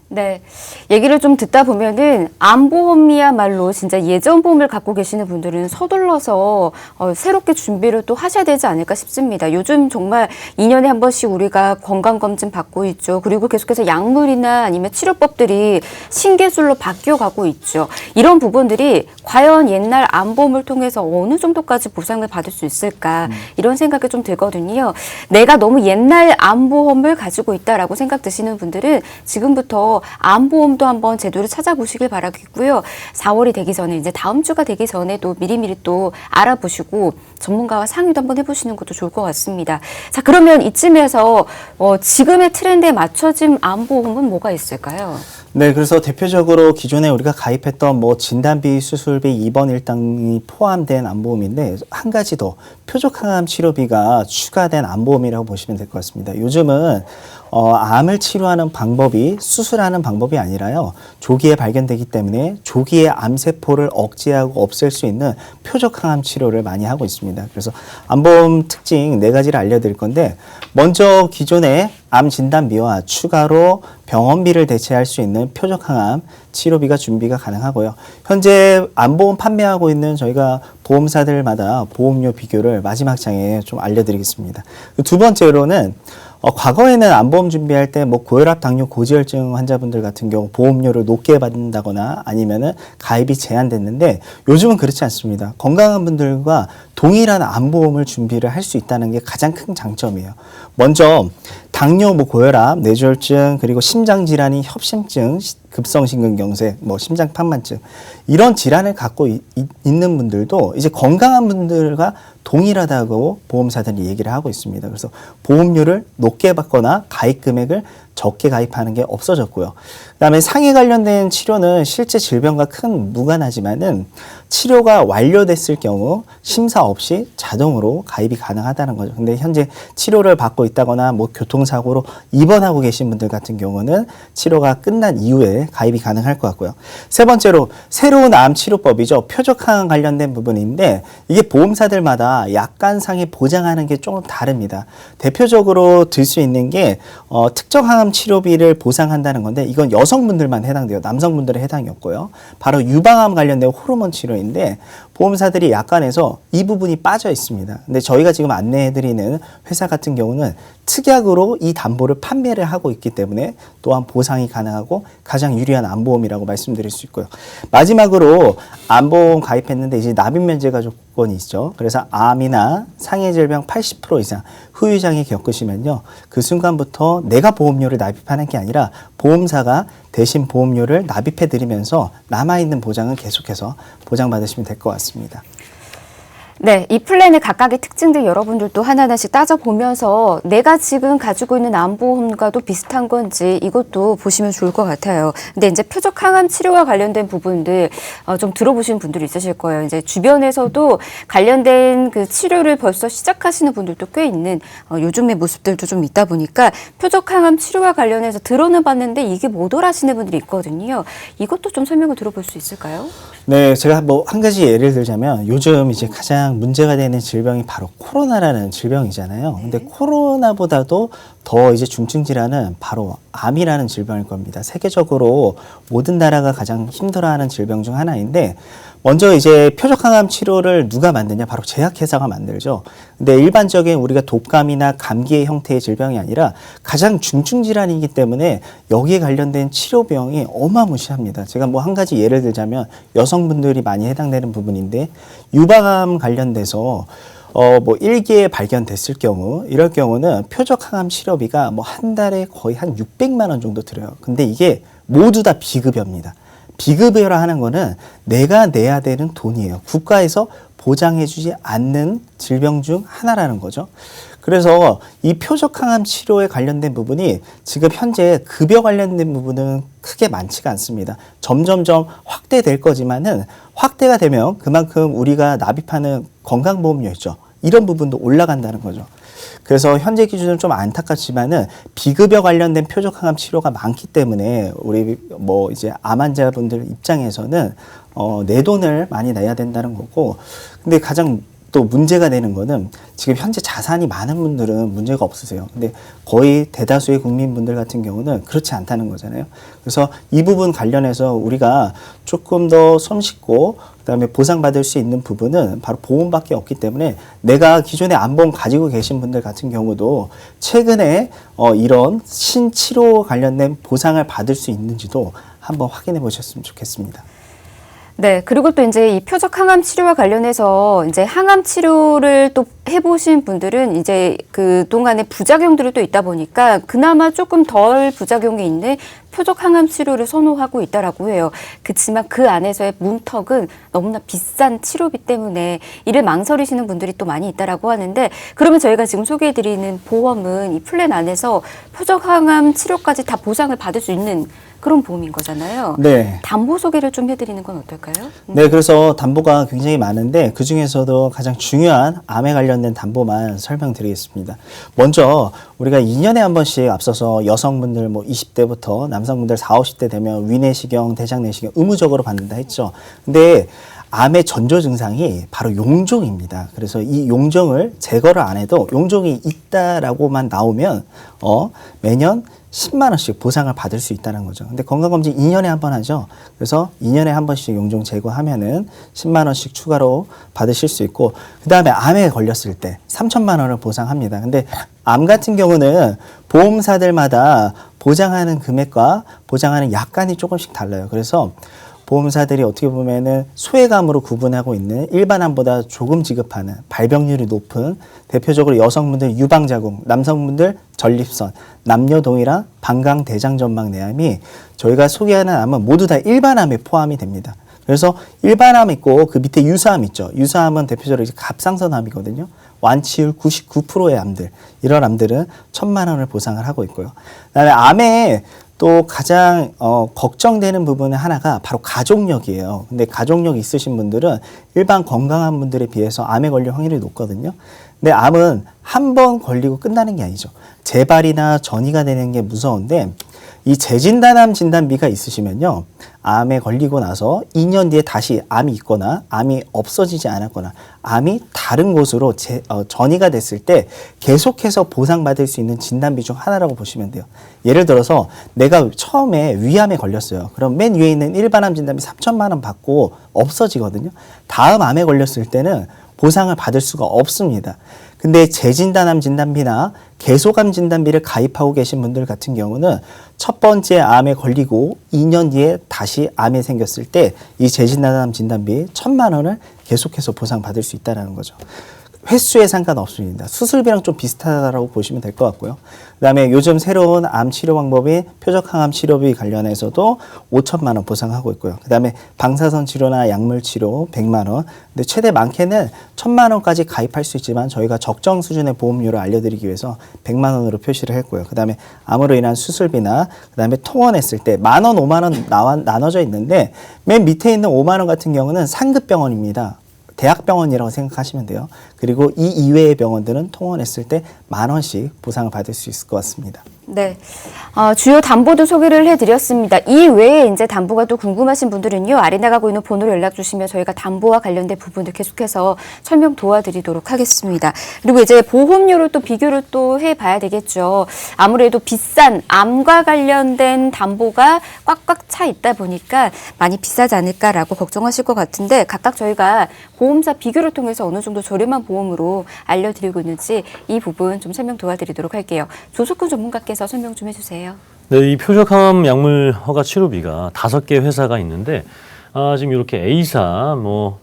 네. 얘기를 좀 듣다 보면은 암보험이야말로 진짜 예전 보험을 갖고 계시는 분들은 서둘러서 새롭게 준비를 또 하셔야 되지 않을까 싶습니다. 요즘 정말 2년에 한 번씩 우리가 건강검진 받고 있죠. 그리고 계속해서 약물이나 아니면 치료법들이 신기술로 바뀌어가고 있죠. 이런 부분들이 과연 옛날 암보험을 통해서 어느 정도까지 보상을 받을 수 있을까 이런 생각이 좀 들거든요. 내가 너무 옛날 암보험을 가지고 있다라고 생각 드시는 분들은 지금부터 암보험도 한번 제도를 찾아보시길 바라겠고요. 4월이 되기 전에 이제 다음 주가 되기 전에도 미리미리 또 알아보시고 전문가와 상의도 한번 해보시는 것도 좋을 것 같습니다. 자, 그러면 이쯤에서 지금의 트렌드에 맞춰진 암보험은 뭐가 있을까요? 네, 그래서 대표적으로 기존에 우리가 가입했던 뭐 진단비, 수술비, 입원 일당이 포함된 암보험인데 한 가지 더 표적항암 치료비가 추가된 암보험이라고 보시면 될 것 같습니다. 요즘은 암을 치료하는 방법이 수술하는 방법이 아니라요. 조기에 발견되기 때문에 조기에 암세포를 억제하고 없앨 수 있는 표적항암 치료를 많이 하고 있습니다. 그래서 암보험 특징 4가지를 알려드릴 건데 먼저 기존의 암 진단비와 추가로 병원비를 대체할 수 있는 표적항암 치료비가 준비가 가능하고요. 현재 암보험 판매하고 있는 저희가 보험사들마다 보험료 비교를 마지막 장에 좀 알려드리겠습니다. 두 번째로는 과거에는 암보험 준비할 때 뭐 고혈압, 당뇨, 고지혈증 환자분들 같은 경우 보험료를 높게 받는다거나 아니면은 가입이 제한됐는데 요즘은 그렇지 않습니다. 건강한 분들과 동일한 암보험을 준비를 할 수 있다는 게 가장 큰 장점이에요. 먼저 당뇨, 뭐 고혈압, 뇌졸중, 그리고 심장질환이 협심증, 급성심근경색, 뭐 심장판만증 이런 질환을 갖고 있는 분들도 이제 건강한 분들과 동일하다고 보험사들이 얘기를 하고 있습니다. 그래서 보험료를 높게 받거나 가입 금액을 적게 가입하는 게 없어졌고요. 그다음에 상해 관련된 치료는 실제 질병과 큰 무관하지만은 치료가 완료됐을 경우 심사 없이 자동으로 가입이 가능하다는 거죠. 근데 현재 치료를 받고 있다거나 뭐 교통사고로 입원하고 계신 분들 같은 경우는 치료가 끝난 이후에 가입이 가능할 것 같고요. 세 번째로 새로운 암 치료법이죠. 표적항암 관련된 부분인데 이게 보험사들마다 약관상에 보장하는 게 조금 다릅니다. 대표적으로 들 수 있는 게 특정 항암 치료비를 보상한다는 건데 이건 여성분들만 해당돼요. 남성분들은 해당이 없고요. 바로 유방암 관련된 호르몬 치료인데 보험사들이 약관에서 이 부분이 빠져 있습니다. 근데 저희가 지금 안내해드리는 회사 같은 경우는 특약으로 이 담보를 판매를 하고 있기 때문에 또한 보상이 가능하고 가장 유리한 암보험이라고 말씀드릴 수 있고요. 마지막으로 암보험 가입했는데 이제 납입 면제가 조건이 있죠. 그래서 암이나 상해질병 80% 이상 후유장애 겪으시면요. 그 순간부터 내가 보험료를 납입하는 게 아니라 보험사가 대신 보험료를 납입해드리면서 남아있는 보장은 계속해서 보장받으시면 될 것 같습니다. 네, 이 플랜의 각각의 특징들 여러분들도 하나하나씩 따져보면서 내가 지금 가지고 있는 암보험과도 비슷한 건지 이것도 보시면 좋을 것 같아요. 근데 이제 표적 항암 치료와 관련된 부분들 좀 들어보신 분들이 있으실 거예요. 이제 주변에서도 관련된 그 치료를 벌써 시작하시는 분들도 꽤 있는 요즘의 모습들도 좀 있다 보니까 표적 항암 치료와 관련해서 들어는 봤는데 이게 뭐더라 하시는 분들이 있거든요. 이것도 좀 설명을 들어볼 수 있을까요? 네, 제가 뭐 한 가지 예를 들자면 요즘 이제 가장 문제가 되는 질병이 바로 코로나라는 질병이잖아요. 근데 코로나보다도 더 이제 중증 질환은 바로 암이라는 질병일 겁니다. 세계적으로 모든 나라가 가장 힘들어하는 질병 중 하나인데 먼저 이제 표적항암 치료를 누가 만드냐? 바로 제약회사가 만들죠. 근데 일반적인 우리가 독감이나 감기의 형태의 질병이 아니라 가장 중증 질환이기 때문에 여기에 관련된 치료비용이 어마무시합니다. 제가 뭐 한 가지 예를 들자면 여성분들이 많이 해당되는 부분인데 유방암 관련돼서 뭐 1기에 발견됐을 경우 이럴 경우는 표적항암 치료비가 뭐 한 달에 거의 한 600만 원 정도 들어요. 근데 이게 모두 다 비급여입니다. 비급여라하는 거는 내가 내야 되는 돈이에요. 국가에서 보장해주지 않는 질병 중 하나라는 거죠. 그래서 이 표적항암 치료에 관련된 부분이 지금 현재 급여 관련된 부분은 크게 많지가 않습니다. 점점점 확대될 거지만은 확대가 되면 그만큼 우리가 납입하는 건강보험료 있죠. 이런 부분도 올라간다는 거죠. 그래서 현재 기준은 좀 안타깝지만은 비급여 관련된 표적항암 치료가 많기 때문에 우리 뭐 이제 암 환자분들 입장에서는 내 돈을 많이 내야 된다는 거고, 근데 가장 또 문제가 되는 거는 지금 현재 자산이 많은 분들은 문제가 없으세요. 근데 거의 대다수의 국민분들 같은 경우는 그렇지 않다는 거잖아요. 그래서 이 부분 관련해서 우리가 조금 더 손쉽고 그다음에 보상받을 수 있는 부분은 바로 보험밖에 없기 때문에 내가 기존에 암보험 가지고 계신 분들 같은 경우도 최근에 이런 신치료 관련된 보상을 받을 수 있는지도 한번 확인해 보셨으면 좋겠습니다. 네, 그리고 또 이제 이 표적 항암 치료와 관련해서 이제 항암 치료를 또 해보신 분들은 이제 그 동안에 부작용들이 또 있다 보니까 그나마 조금 덜 부작용이 있는 표적 항암 치료를 선호하고 있다라고 해요. 그렇지만 그 안에서의 문턱은 너무나 비싼 치료비 때문에 이를 망설이시는 분들이 또 많이 있다라고 하는데, 그러면 저희가 지금 소개해드리는 보험은 이 플랜 안에서 표적 항암 치료까지 다 보상을 받을 수 있는 그런 보험인 거잖아요. 네. 담보 소개를 좀 해드리는 건 어떨까요? 네, 그래서 담보가 굉장히 많은데 그 중에서도 가장 중요한 암에 관련된 담보만 설명드리겠습니다. 먼저 우리가 2년에 한 번씩 앞서서 여성분들 뭐 20대부터 남성분들 40, 50대 되면 위내시경, 대장내시경 의무적으로 받는다 했죠. 근데 암의 전조 증상이 바로 용종입니다. 그래서 이 용종을 제거를 안 해도 용종이 있다라고만 나오면 매년 10만 원씩 보상을 받을 수 있다는 거죠. 근데 건강검진 2년에 한 번 하죠. 그래서 2년에 한 번씩 용종 제거하면은 10만 원씩 추가로 받으실 수 있고, 그 다음에 암에 걸렸을 때 3천만 원을 보상합니다. 근데 암 같은 경우는 보험사들마다 보장하는 금액과 보장하는 약관이 조금씩 달라요. 그래서 보험사들이 어떻게 보면은 소외감으로 구분하고 있는 일반암보다 조금 지급하는 발병률이 높은 대표적으로 여성분들 유방자궁, 남성분들 전립선, 남녀 동일한 방광 대장 전막 내암이 저희가 소개하는 암은 모두 다 일반암에 포함이 됩니다. 그래서 일반암 있고 그 밑에 유사암 있죠. 유사암은 대표적으로 이제 갑상선암이거든요. 완치율 99%의 암들, 이런 암들은 1,000만 원을 보상을 하고 있고요. 그다음에 암에 또 가장 걱정되는 부분은 하나가 바로 가족력이에요. 근데 가족력 있으신 분들은 일반 건강한 분들에 비해서 암에 걸릴 확률이 높거든요. 근데 암은 한 번 걸리고 끝나는 게 아니죠. 재발이나 전이가 되는 게 무서운데, 이 재진단암 진단비가 있으시면요, 암에 걸리고 나서 2년 뒤에 다시 암이 있거나 암이 없어지지 않았거나 암이 다른 곳으로 전이가 됐을 때 계속해서 보상받을 수 있는 진단비 중 하나라고 보시면 돼요. 예를 들어서 내가 처음에 위암에 걸렸어요. 그럼 맨 위에 있는 일반암 진단비 3천만 원 받고 없어지거든요. 다음 암에 걸렸을 때는 보상을 받을 수가 없습니다. 근데 재진단암 진단비나 계속암 진단비를 가입하고 계신 분들 같은 경우는 첫 번째 암에 걸리고 2년 뒤에 다시 암이 생겼을 때 이 재진단암 진단비 1,000만 원을 계속해서 보상받을 수 있다는 거죠. 횟수에 상관없습니다. 수술비랑 좀 비슷하다고 보시면 될 것 같고요. 그다음에 요즘 새로운 암 치료 방법인 표적항암 치료비 관련해서도 5천만 원 보상하고 있고요. 그다음에 방사선 치료나 약물 치료 100만 원. 근데 최대 많게는 1,000만 원까지 가입할 수 있지만 저희가 적정 수준의 보험료를 알려드리기 위해서 100만 원으로 표시를 했고요. 그다음에 암으로 인한 수술비나 그다음에 통원했을 때 10,000원, 50,000원 나눠져 있는데 맨 밑에 있는 5만 원 같은 경우는 상급병원입니다. 대학병원이라고 생각하시면 돼요. 그리고 이 이외의 병원들은 통원했을 때 10,000원씩 보상을 받을 수 있을 것 같습니다. 네. 주요 담보도 소개를 해드렸습니다. 이 외에 이제 담보가 또 궁금하신 분들은요, 아래 나가고 있는 번호로 연락 주시면 저희가 담보와 관련된 부분들 계속해서 설명 도와드리도록 하겠습니다. 그리고 이제 보험료를 또 비교를 또 해봐야 되겠죠. 아무래도 비싼 암과 관련된 담보가 꽉꽉 차 있다 보니까 많이 비싸지 않을까라고 걱정하실 것 같은데, 각각 저희가 보험사 비교를 통해서 어느 정도 저렴한 보험으로 알려드리고 있는지 이 부분 좀 설명 도와드리도록 할게요. 조석훈 전문가께서 설명 좀 해주세요. 네, 이 표적항암 약물 허가 치료비가 5개 회사가 있는데 지금 이렇게 A사,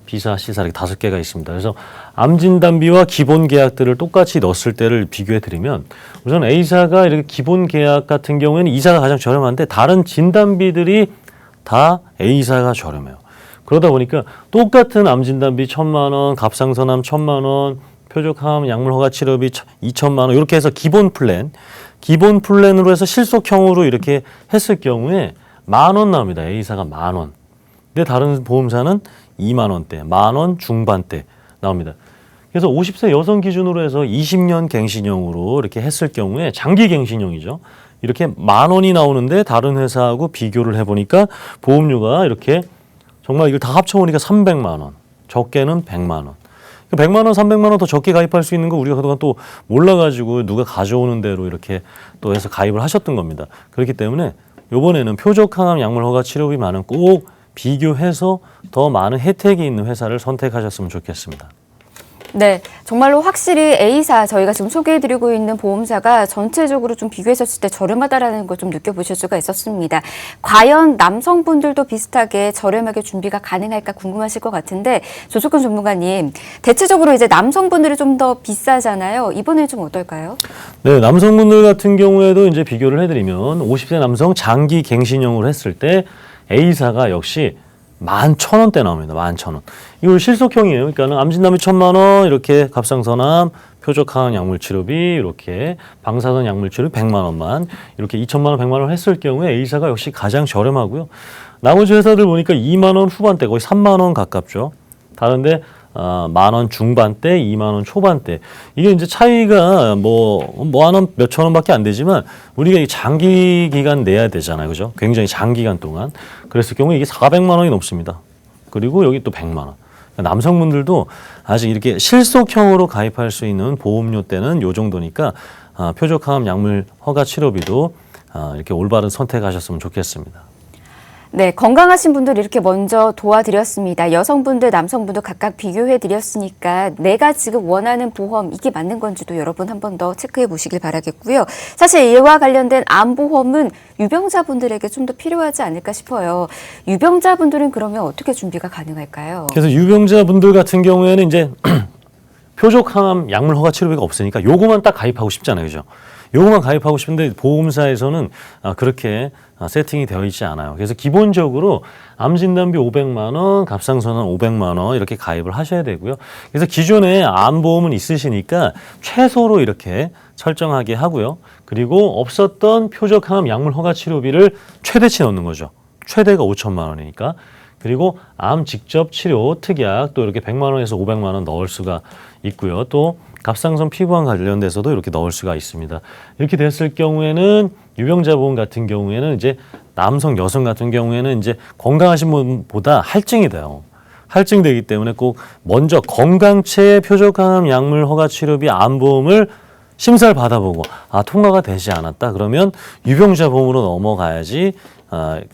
B사, C사 이렇게 5개가 있습니다. 그래서 암 진단비와 기본 계약들을 똑같이 넣었을 때를 비교해 드리면, 우선 A사가 이렇게 기본 계약 같은 경우에는 이사가 가장 저렴한데 다른 진단비들이 다 A사가 저렴해요. 그러다 보니까 똑같은 암진단비 1,000만 원, 갑상선암 1,000만 원, 표적항암 약물 허가 치료비 2,000만 원 이렇게 해서 기본 플랜으로 해서 실속형으로 이렇게 했을 경우에 10,000원 나옵니다. A사가 10,000원. 근데 다른 보험사는 2만 원대, 10,000원 중반대 나옵니다. 그래서 50세 여성 기준으로 해서 20년 갱신형으로 이렇게 했을 경우에 장기 갱신형이죠. 이렇게 10,000원이 나오는데 다른 회사하고 비교를 해보니까 보험료가 이렇게 정말 이걸 다 합쳐보니까 300만 원, 적게는 100만 원. 100만 원, 300만 원 더 적게 가입할 수 있는 거 우리가 그동안 또 몰라가지고 누가 가져오는 대로 이렇게 또 해서 가입을 하셨던 겁니다. 그렇기 때문에 이번에는 표적항암 약물 허가 치료비만은 꼭 비교해서 더 많은 혜택이 있는 회사를 선택하셨으면 좋겠습니다. 네, 정말로 확실히 A사 저희가 지금 소개해드리고 있는 보험사가 전체적으로 좀 비교했었을 때 저렴하다라는 걸 좀 느껴보실 수가 있었습니다. 과연 남성분들도 비슷하게 저렴하게 준비가 가능할까 궁금하실 것 같은데 조석근 전문가님, 대체적으로 이제 남성분들이 좀 더 비싸잖아요. 이번에는 좀 어떨까요? 네, 남성분들 같은 경우에도 이제 비교를 해드리면 50세 남성 장기 갱신형으로 했을 때 A사가 역시 11,000원대 나옵니다. 11,000원. 이거 실속형이에요. 그러니까 암진단비 1,000만 원, 이렇게 갑상선암, 표적항암 약물치료비, 이렇게 방사선 약물치료비 100만 원만 이렇게 2,000만 원, 100만 원 했을 경우에 A사가 역시 가장 저렴하고요. 나머지 회사들 보니까 2만 원 후반대, 거의 3만 원 가깝죠. 다른데 10,000원 중반대, 20,000원 초반대. 이게 이제 차이가 뭐 한 원, 몇천 원밖에 안 되지만 우리가 이 장기 기간 내야 되잖아요. 그죠? 굉장히 장기간 동안. 그랬을 경우에 이게 400만 원이 넘습니다. 그리고 여기 또 100만 원. 남성분들도 아직 이렇게 실속형으로 가입할 수 있는 보험료 때는 요 정도니까 표적항암 약물 허가 치료비도 이렇게 올바른 선택하셨으면 좋겠습니다. 네, 건강하신 분들 이렇게 먼저 도와드렸습니다. 여성분들, 남성분들 각각 비교해드렸으니까 내가 지금 원하는 보험 이게 맞는 건지도 여러분 한 번 더 체크해 보시길 바라겠고요. 사실 이와 관련된 암보험은 유병자분들에게 좀 더 필요하지 않을까 싶어요. 유병자분들은 그러면 어떻게 준비가 가능할까요? 그래서 유병자분들 같은 경우에는 이제 표적항암 약물 허가 치료비가 없으니까 요거만 딱 가입하고 싶잖아요. 그죠? 요거만 가입하고 싶은데 보험사에서는 그렇게 세팅이 되어 있지 않아요. 그래서 기본적으로 암진단비 500만 원, 갑상선암 500만 원 이렇게 가입을 하셔야 되고요. 그래서 기존에 암보험은 있으시니까 최소로 이렇게 설정하게 하고요. 그리고 없었던 표적항암 약물 허가 치료비를 최대치 넣는 거죠. 최대가 5,000만 원이니까. 그리고 암 직접 치료 특약 또 이렇게 100만 원에서 500만 원 넣을 수가 있고요. 또 갑상선 피부암 관련돼서도 이렇게 넣을 수가 있습니다. 이렇게 됐을 경우에는 유병자 보험 같은 경우에는 이제 남성, 여성 같은 경우에는 이제 건강하신 분보다 할증이 돼요. 할증되기 때문에 꼭 먼저 건강체 표적항암 약물 허가 치료비 암보험을 심사를 받아보고 통과가 되지 않았다 그러면 유병자 보험으로 넘어가야지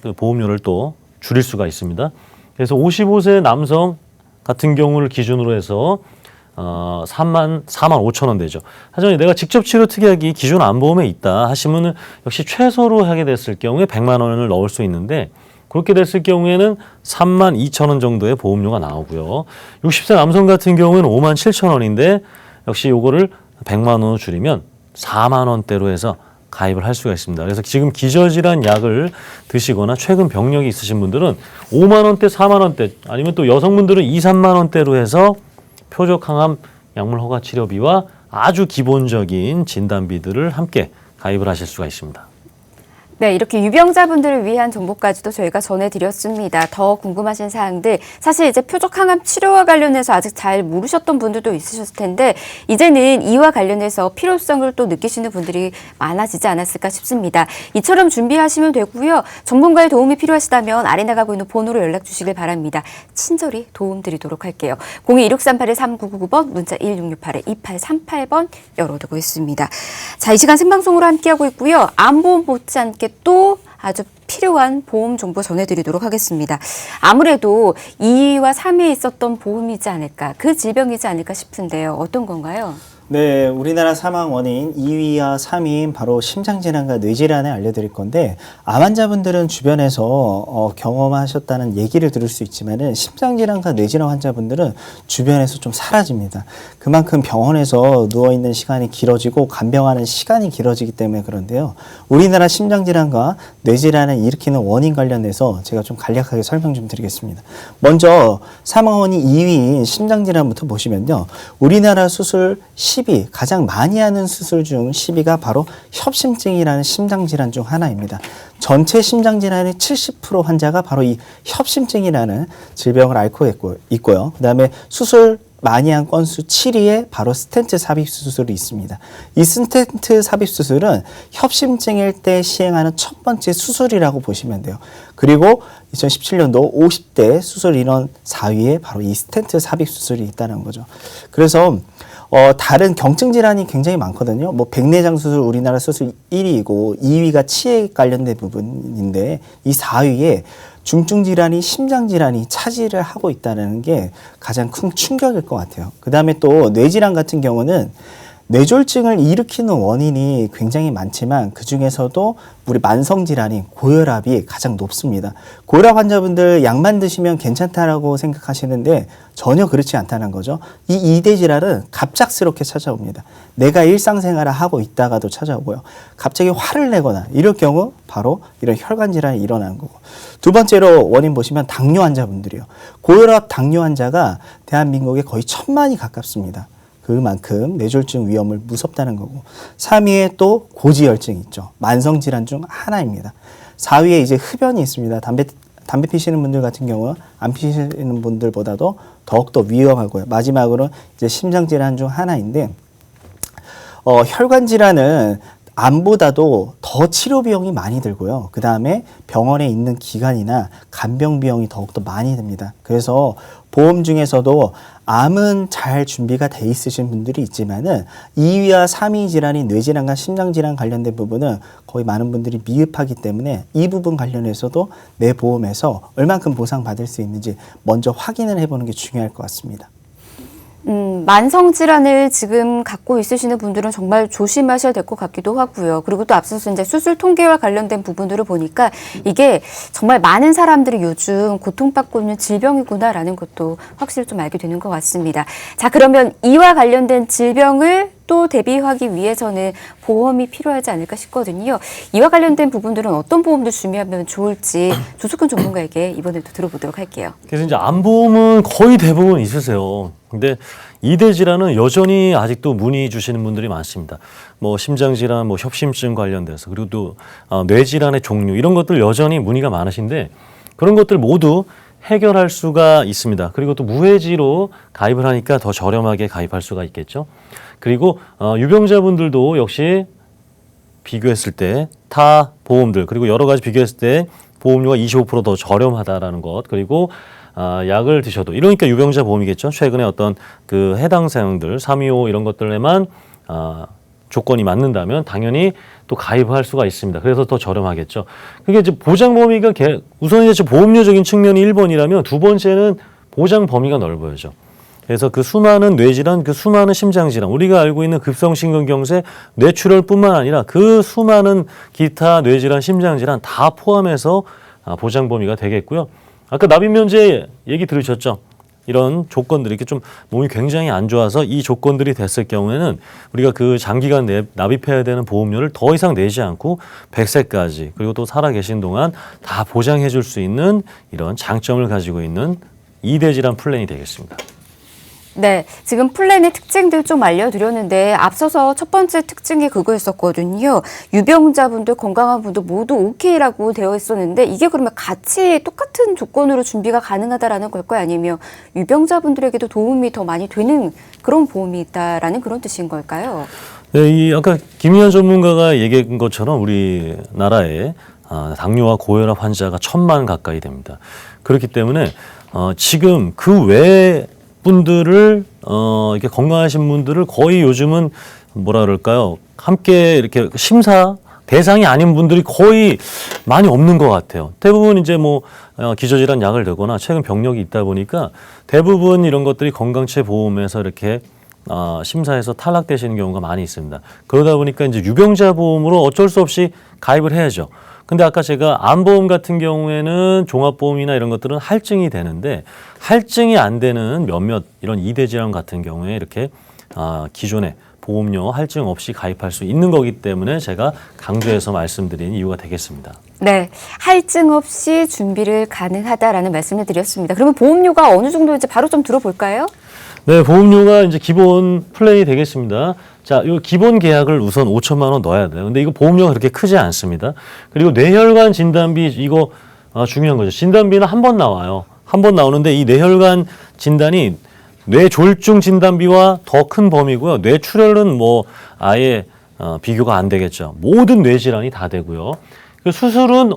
그 보험료를 또 줄일 수가 있습니다. 그래서 55세 남성 같은 경우를 기준으로 해서 4만 5천 원 되죠. 하지만 내가 직접 치료 특약이 기존 암보험에 있다 하시면은 역시 최소로 하게 됐을 경우에 100만 원을 넣을 수 있는데 그렇게 됐을 경우에는 3만 2천 원 정도의 보험료가 나오고요. 60세 남성 같은 경우에는 5만 7천 원인데 역시 요거를 100만 원으로 줄이면 4만 원대로 해서 가입을 할 수가 있습니다. 그래서 지금 기저질환 약을 드시거나 최근 병력이 있으신 분들은 5만 원대, 4만 원대 아니면 또 여성분들은 2, 3만 원대로 해서 표적항암 약물 허가 치료비와 아주 기본적인 진단비들을 함께 가입을 하실 수가 있습니다. 네, 이렇게 유병자분들을 위한 정보까지도 저희가 전해드렸습니다. 더 궁금하신 사항들, 사실 이제 표적항암 치료와 관련해서 아직 잘 모르셨던 분들도 있으셨을 텐데 이제는 이와 관련해서 필요성을 또 느끼시는 분들이 많아지지 않았을까 싶습니다. 이처럼 준비하시면 되고요. 전문가의 도움이 필요하시다면 아래 나가고 있는 번호로 연락 주시길 바랍니다. 친절히 도움드리도록 할게요. 02-1638-3999번, 문자 1668-2838번 열어두고 있습니다. 자, 이 시간 생방송으로 함께하고 있고요. 암보험 못지않게 또 아주 필요한 보험 정보 전해드리도록 하겠습니다. 아무래도 2위와 3위에 있었던 보험이지 않을까, 그 질병이지 않을까 싶은데요. 어떤 건가요? 네, 우리나라 사망 원인 2위와 3위인 바로 심장질환과 뇌질환을 알려드릴 건데, 암 환자분들은 주변에서 경험하셨다는 얘기를 들을 수 있지만은 심장질환과 뇌질환 환자분들은 주변에서 좀 사라집니다. 그만큼 병원에서 누워있는 시간이 길어지고 간병하는 시간이 길어지기 때문에 그런데요. 우리나라 심장질환과 뇌질환을 일으키는 원인 관련해서 제가 좀 간략하게 설명 좀 드리겠습니다. 먼저 사망 원인 2위인 심장질환부터 보시면요. 우리나라 수술 10위, 가장 많이 하는 수술 중 10위가 바로 협심증이라는 심장질환 중 하나입니다. 전체 심장질환의 70% 환자가 바로 이 협심증이라는 질병을 앓고 있고요. 그 다음에 수술 많이 한 건수 7위에 바로 스텐트 삽입 수술이 있습니다. 이 스텐트 삽입 수술은 협심증일 때 시행하는 첫 번째 수술이라고 보시면 돼요. 그리고 2017년도 50대 수술 인원 4위에 바로 이 스텐트 삽입 수술이 있다는 거죠. 그래서 다른 경증 질환이 굉장히 많거든요. 뭐 백내장 수술 우리나라 수술 1위이고 2위가 치에 관련된 부분인데 이 4위에 중증 질환이 심장 질환이 차지를 하고 있다는 게 가장 큰 충격일 것 같아요. 그다음에 또 뇌질환 같은 경우는 뇌졸중을 일으키는 원인이 굉장히 많지만 그중에서도 우리 만성질환인 고혈압이 가장 높습니다. 고혈압 환자분들 약만 드시면 괜찮다라고 생각하시는데 전혀 그렇지 않다는 거죠. 이 2대 질환은 갑작스럽게 찾아옵니다. 내가 일상생활을 하고 있다가도 찾아오고요. 갑자기 화를 내거나 이럴 경우 바로 이런 혈관 질환이 일어나는 거고. 두 번째로 원인 보시면 당뇨 환자분들이요. 고혈압 당뇨 환자가 대한민국에 거의 1000만이 가깝습니다. 그만큼 뇌졸중 위험을 무섭다는 거고. 3위에 또 고지혈증 있죠. 만성질환 중 하나입니다. 4위에 이제 흡연이 있습니다. 담배 피시는 분들 같은 경우 안 피시는 분들보다도 더욱더 위험하고요. 마지막으로 이제 심장질환 중 하나인데 혈관 질환은 암보다도 더 치료 비용이 많이 들고요. 그 다음에 병원에 있는 기간이나 간병 비용이 더욱더 많이 듭니다. 그래서 보험 중에서도 암은 잘 준비가 돼 있으신 분들이 있지만은 2위와 3위 질환인 뇌질환과 심장질환 관련된 부분은 거의 많은 분들이 미흡하기 때문에 이 부분 관련해서도 내 보험에서 얼만큼 보상받을 수 있는지 먼저 확인을 해보는 게 중요할 것 같습니다. 만성 질환을 지금 갖고 있으시는 분들은 정말 조심하셔야 될 것 같기도 하고요. 그리고 또 앞서서 이제 수술 통계와 관련된 부분들을 보니까 이게 정말 많은 사람들이 요즘 고통받고 있는 질병이구나라는 것도 확실히 좀 알게 되는 것 같습니다. 자, 그러면 이와 관련된 질병을 또 대비하기 위해서는 보험이 필요하지 않을까 싶거든요. 이와 관련된 부분들은 어떤 보험도 준비하면 좋을지 조석훈 전문가에게 이번에도 들어보도록 할게요. 그래서 이제 암보험은 거의 대부분 있으세요. 근데 2대 질환은 여전히 아직도 문의 주시는 분들이 많습니다. 뭐 심장질환, 뭐 협심증 관련돼서 그리고 또 뇌질환의 종류 이런 것들 여전히 문의가 많으신데 그런 것들 모두 해결할 수가 있습니다. 그리고 또 무해지로 가입을 하니까 더 저렴하게 가입할 수가 있겠죠. 그리고 유병자분들도 역시 비교했을 때 타 보험들 그리고 여러 가지 비교했을 때 보험료가 25% 더 저렴하다라는 것 그리고 약을 드셔도 이러니까 유병자 보험이겠죠. 최근에 어떤 그 해당 사항들 325 이런 것들에만 조건이 맞는다면 당연히 또 가입할 수가 있습니다. 그래서 더 저렴하겠죠. 그게 이제 보장 범위가 우선 이제 보험료적인 측면이 1번이라면 두 번째는 보장 범위가 넓어야죠. 그래서 그 수많은 뇌질환, 그 수많은 심장질환, 우리가 알고 있는 급성심근경색, 뇌출혈뿐만 아니라 그 수많은 기타 뇌질환, 심장질환 다 포함해서 보장 범위가 되겠고요. 아까 납입면제 얘기 들으셨죠? 이런 조건들이 이렇게 좀 몸이 굉장히 안 좋아서 이 조건들이 됐을 경우에는 우리가 그 장기간 납입해야 되는 보험료를 더 이상 내지 않고 100세까지 그리고 또 살아계신 동안 다 보장해 줄 수 있는 이런 장점을 가지고 있는 2대 질환 플랜이 되겠습니다. 네, 지금 플랜의 특징들 좀 알려드렸는데 앞서서 첫 번째 특징이 그거였었거든요. 유병자분들, 건강한 분들 모두 오케이라고 되어 있었는데 이게 그러면 같이 똑같은 조건으로 준비가 가능하다라는 걸까요? 아니면 유병자분들에게도 도움이 더 많이 되는 그런 보험이 있다라는 그런 뜻인 걸까요? 네, 아까 김희연 전문가가 얘기한 것처럼 우리나라에 당뇨와 고혈압 환자가 1000만 가까이 됩니다. 그렇기 때문에 지금 그 외에 분들을 이렇게 건강하신 분들을 거의 요즘은 뭐라 그럴까요? 함께 이렇게 심사 대상이 아닌 분들이 거의 많이 없는 것 같아요. 대부분 이제 뭐 기저질환 약을 내거나 최근 병력이 있다 보니까 대부분 이런 것들이 건강체 보험에서 이렇게 심사에서 탈락되시는 경우가 많이 있습니다. 그러다 보니까 이제 유병자 보험으로 어쩔 수 없이 가입을 해야죠. 근데 아까 제가 암보험 같은 경우에는 종합보험이나 이런 것들은 할증이 되는데 할증이 안 되는 몇몇 이런 이대질환 같은 경우에 이렇게 기존에 보험료 할증 없이 가입할 수 있는 거기 때문에 제가 강조해서 말씀드린 이유가 되겠습니다. 네, 할증 없이 준비를 가능하다라는 말씀을 드렸습니다. 그러면 보험료가 어느 정도인지 바로 좀 들어볼까요? 네, 보험료가 이제 기본 플랜이 되겠습니다. 자, 이 기본 계약을 우선 5천만 원 넣어야 돼요. 근데 이거 보험료가 그렇게 크지 않습니다. 그리고 뇌혈관 진단비 이거 중요한 거죠. 진단비는 한 번 나와요. 한 번 나오는데 이 뇌혈관 진단이 뇌졸중 진단비와 더 큰 범위고요. 뇌출혈은 뭐 아예 비교가 안 되겠죠. 모든 뇌질환이 다 되고요. 그 수술은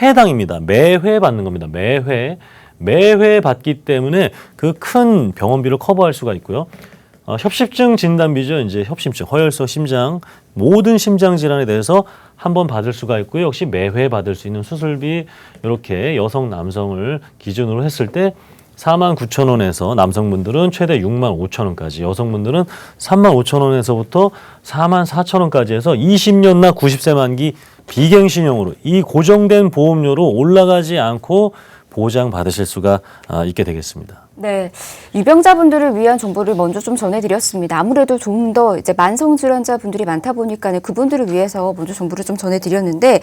회당입니다. 매회 받는 겁니다. 매회 받기 때문에 그 큰 병원비를 커버할 수가 있고요. 협심증 진단비죠. 이제 협심증, 허혈성 심장, 모든 심장 질환에 대해서 한 번 받을 수가 있고요. 역시 매회 받을 수 있는 수술비 이렇게 여성, 남성을 기준으로 했을 때 49,000원에서 남성분들은 최대 65,000원까지, 여성분들은 35,000원에서부터 44,000원까지 해서 20년나 90세 만기 비갱신형으로 이 고정된 보험료로 올라가지 않고 보장받으실 수가 있게 되겠습니다. 네, 유병자분들을 위한 정보를 먼저 좀 전해드렸습니다. 아무래도 좀 더 이제 만성질환자 분들이 많다 보니까 그분들을 위해서 먼저 정보를 좀 전해드렸는데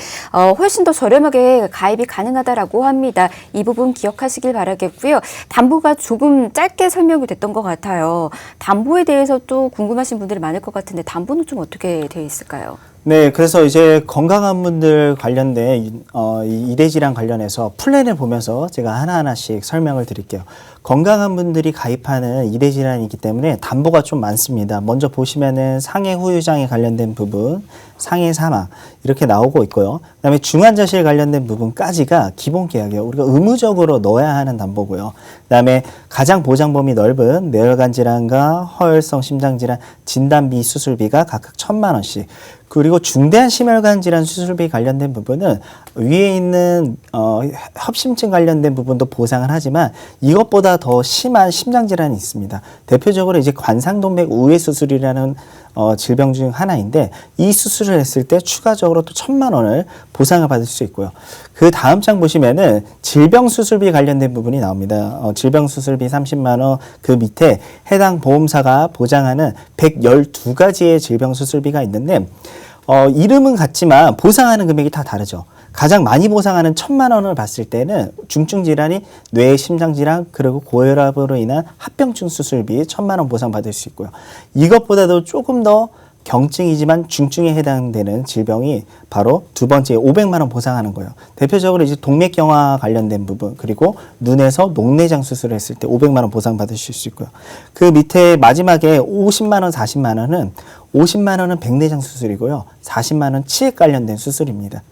훨씬 더 저렴하게 가입이 가능하다라고 합니다. 이 부분 기억하시길 바라겠고요. 담보가 조금 짧게 설명이 됐던 것 같아요. 담보에 대해서 또 궁금하신 분들이 많을 것 같은데 담보는 좀 어떻게 되어 있을까요? 네, 그래서 이제 건강한 분들 관련된 이 이대질환 관련해서 플랜을 보면서 제가 하나하나씩 설명을 드릴게요. 건강한 분들이 가입하는 이대질환이기 때문에 담보가 좀 많습니다. 먼저 보시면은 상해 후유장애 관련된 부분, 상해 사망 이렇게 나오고 있고요. 그다음에 중환자실 관련된 부분까지가 기본 계약이에요. 우리가 의무적으로 넣어야 하는 담보고요. 그다음에 가장 보장 범위 넓은 뇌혈관 질환과 허혈성 심장 질환 진단비 수술비가 각각 1,000만 원씩. 그리고 중대한 심혈관 질환 수술비 관련된 부분은 위에 있는 협심증 관련된 부분도 보상을 하지만 이것보다 더 심한 심장 질환이 있습니다. 대표적으로 이제 관상동맥 우회 수술이라는 질병 중 하나인데 이 수술을 했을 때 추가적으로 또 1,000만 원을 보상을 받을 수 있고요. 그 다음 장 보시면은 질병 수술비 관련된 부분이 나옵니다. 질병 수술비 30만 원, 그 밑에 해당 보험사가 보장하는 112가지의 질병 수술비가 있는데 이름은 같지만 보상하는 금액이 다 다르죠. 가장 많이 보상하는 1,000만 원을 봤을 때는 중증 질환이 뇌 심장 질환 그리고 고혈압으로 인한 합병증 수술비 1,000만 원 보상받을 수 있고요. 이것보다도 조금 더 경증이지만 중증에 해당되는 질병이 바로 두 번째 500만 원 보상하는 거예요. 대표적으로 이제 동맥경화 관련된 부분 그리고 눈에서 녹내장 수술을 했을 때 500만 원 보상받으실 수 있고요. 그 밑에 마지막에 50만 원, 40만 원은 50만 원은 백내장 수술이고요. 40만 원 치액 관련된 수술입니다.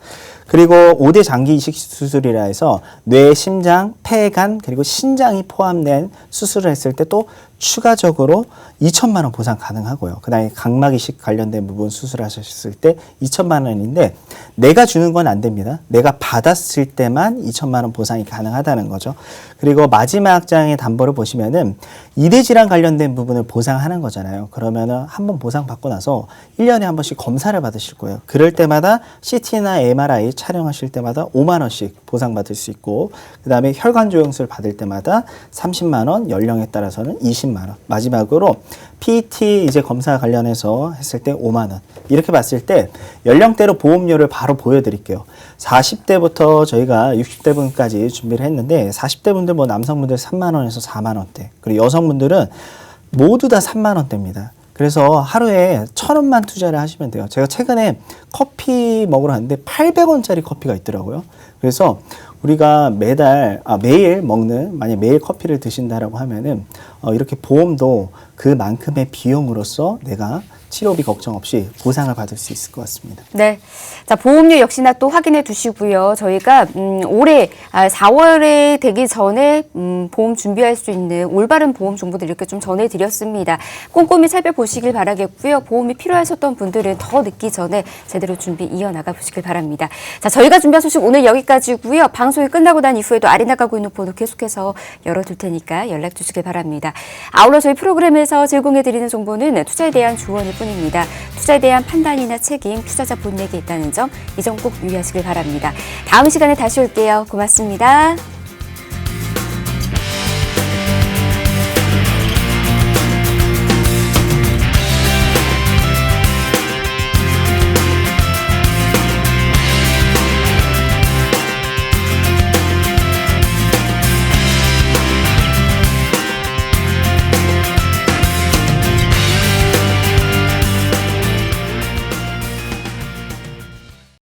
그리고 5대 장기 이식 수술이라 해서 뇌, 심장, 폐, 간 그리고 신장이 포함된 수술을 했을 때 또 추가적으로 2,000만 원 보상 가능하고요. 그다음에 각막 이식 관련된 부분 수술하셨을 때 2,000만 원인데 내가 주는 건 안 됩니다. 내가 받았을 때만 2,000만 원 보상이 가능하다는 거죠. 그리고 마지막 장의 담보를 보시면은 이대 질환 관련된 부분을 보상하는 거잖아요. 그러면은 한번 보상 받고 나서 1년에 한 번씩 검사를 받으실 거예요. 그럴 때마다 CT나 MRI 촬영하실 때마다 5만 원씩 보상받을 수 있고 그다음에 혈관 조영술 받을 때마다 30만 원, 연령에 따라서는 20만 원. 마지막으로 PET 이제 검사 관련해서 했을 때 5만 원. 이렇게 봤을 때 연령대로 보험료를 바로 보여드릴게요. 40대부터 저희가 60대 분까지 준비를 했는데 40대 분들 뭐 남성분들 3만 원에서 4만 원대 그리고 여성분들은 모두 다 3만 원대입니다. 그래서 하루에 1,000원만 투자를 하시면 돼요. 제가 최근에 커피 먹으러 갔는데 800원짜리 커피가 있더라고요. 그래서 우리가 매일 먹는, 만약 매일 커피를 드신다라고 하면은, 이렇게 보험도 그만큼의 비용으로서 내가 치료비 걱정 없이 보상을 받을 수 있을 것 같습니다. 네. 자, 보험료 역시나 또 확인해 두시고요. 저희가 올해 4월에 되기 전에 보험 준비할 수 있는 올바른 보험 정보들 이렇게 좀 전해드렸습니다. 꼼꼼히 살펴보시길 바라겠고요. 보험이 필요하셨던 분들은 더 늦기 전에 제대로 준비 이어나가 보시길 바랍니다. 자, 저희가 준비한 소식 오늘 여기까지고요. 방송이 끝나고 난 이후에도 아리나가고 있는 번호 계속해서 열어둘 테니까 연락 주시길 바랍니다. 아울러 저희 프로그램에서 제공해드리는 정보는 투자에 대한 조언일 뿐입니다. 투자에 대한 판단이나 책임, 투자자 본능에 있다는 점 이 점 꼭 유의하시길 바랍니다. 다음 시간에 다시 올게요. 고맙습니다.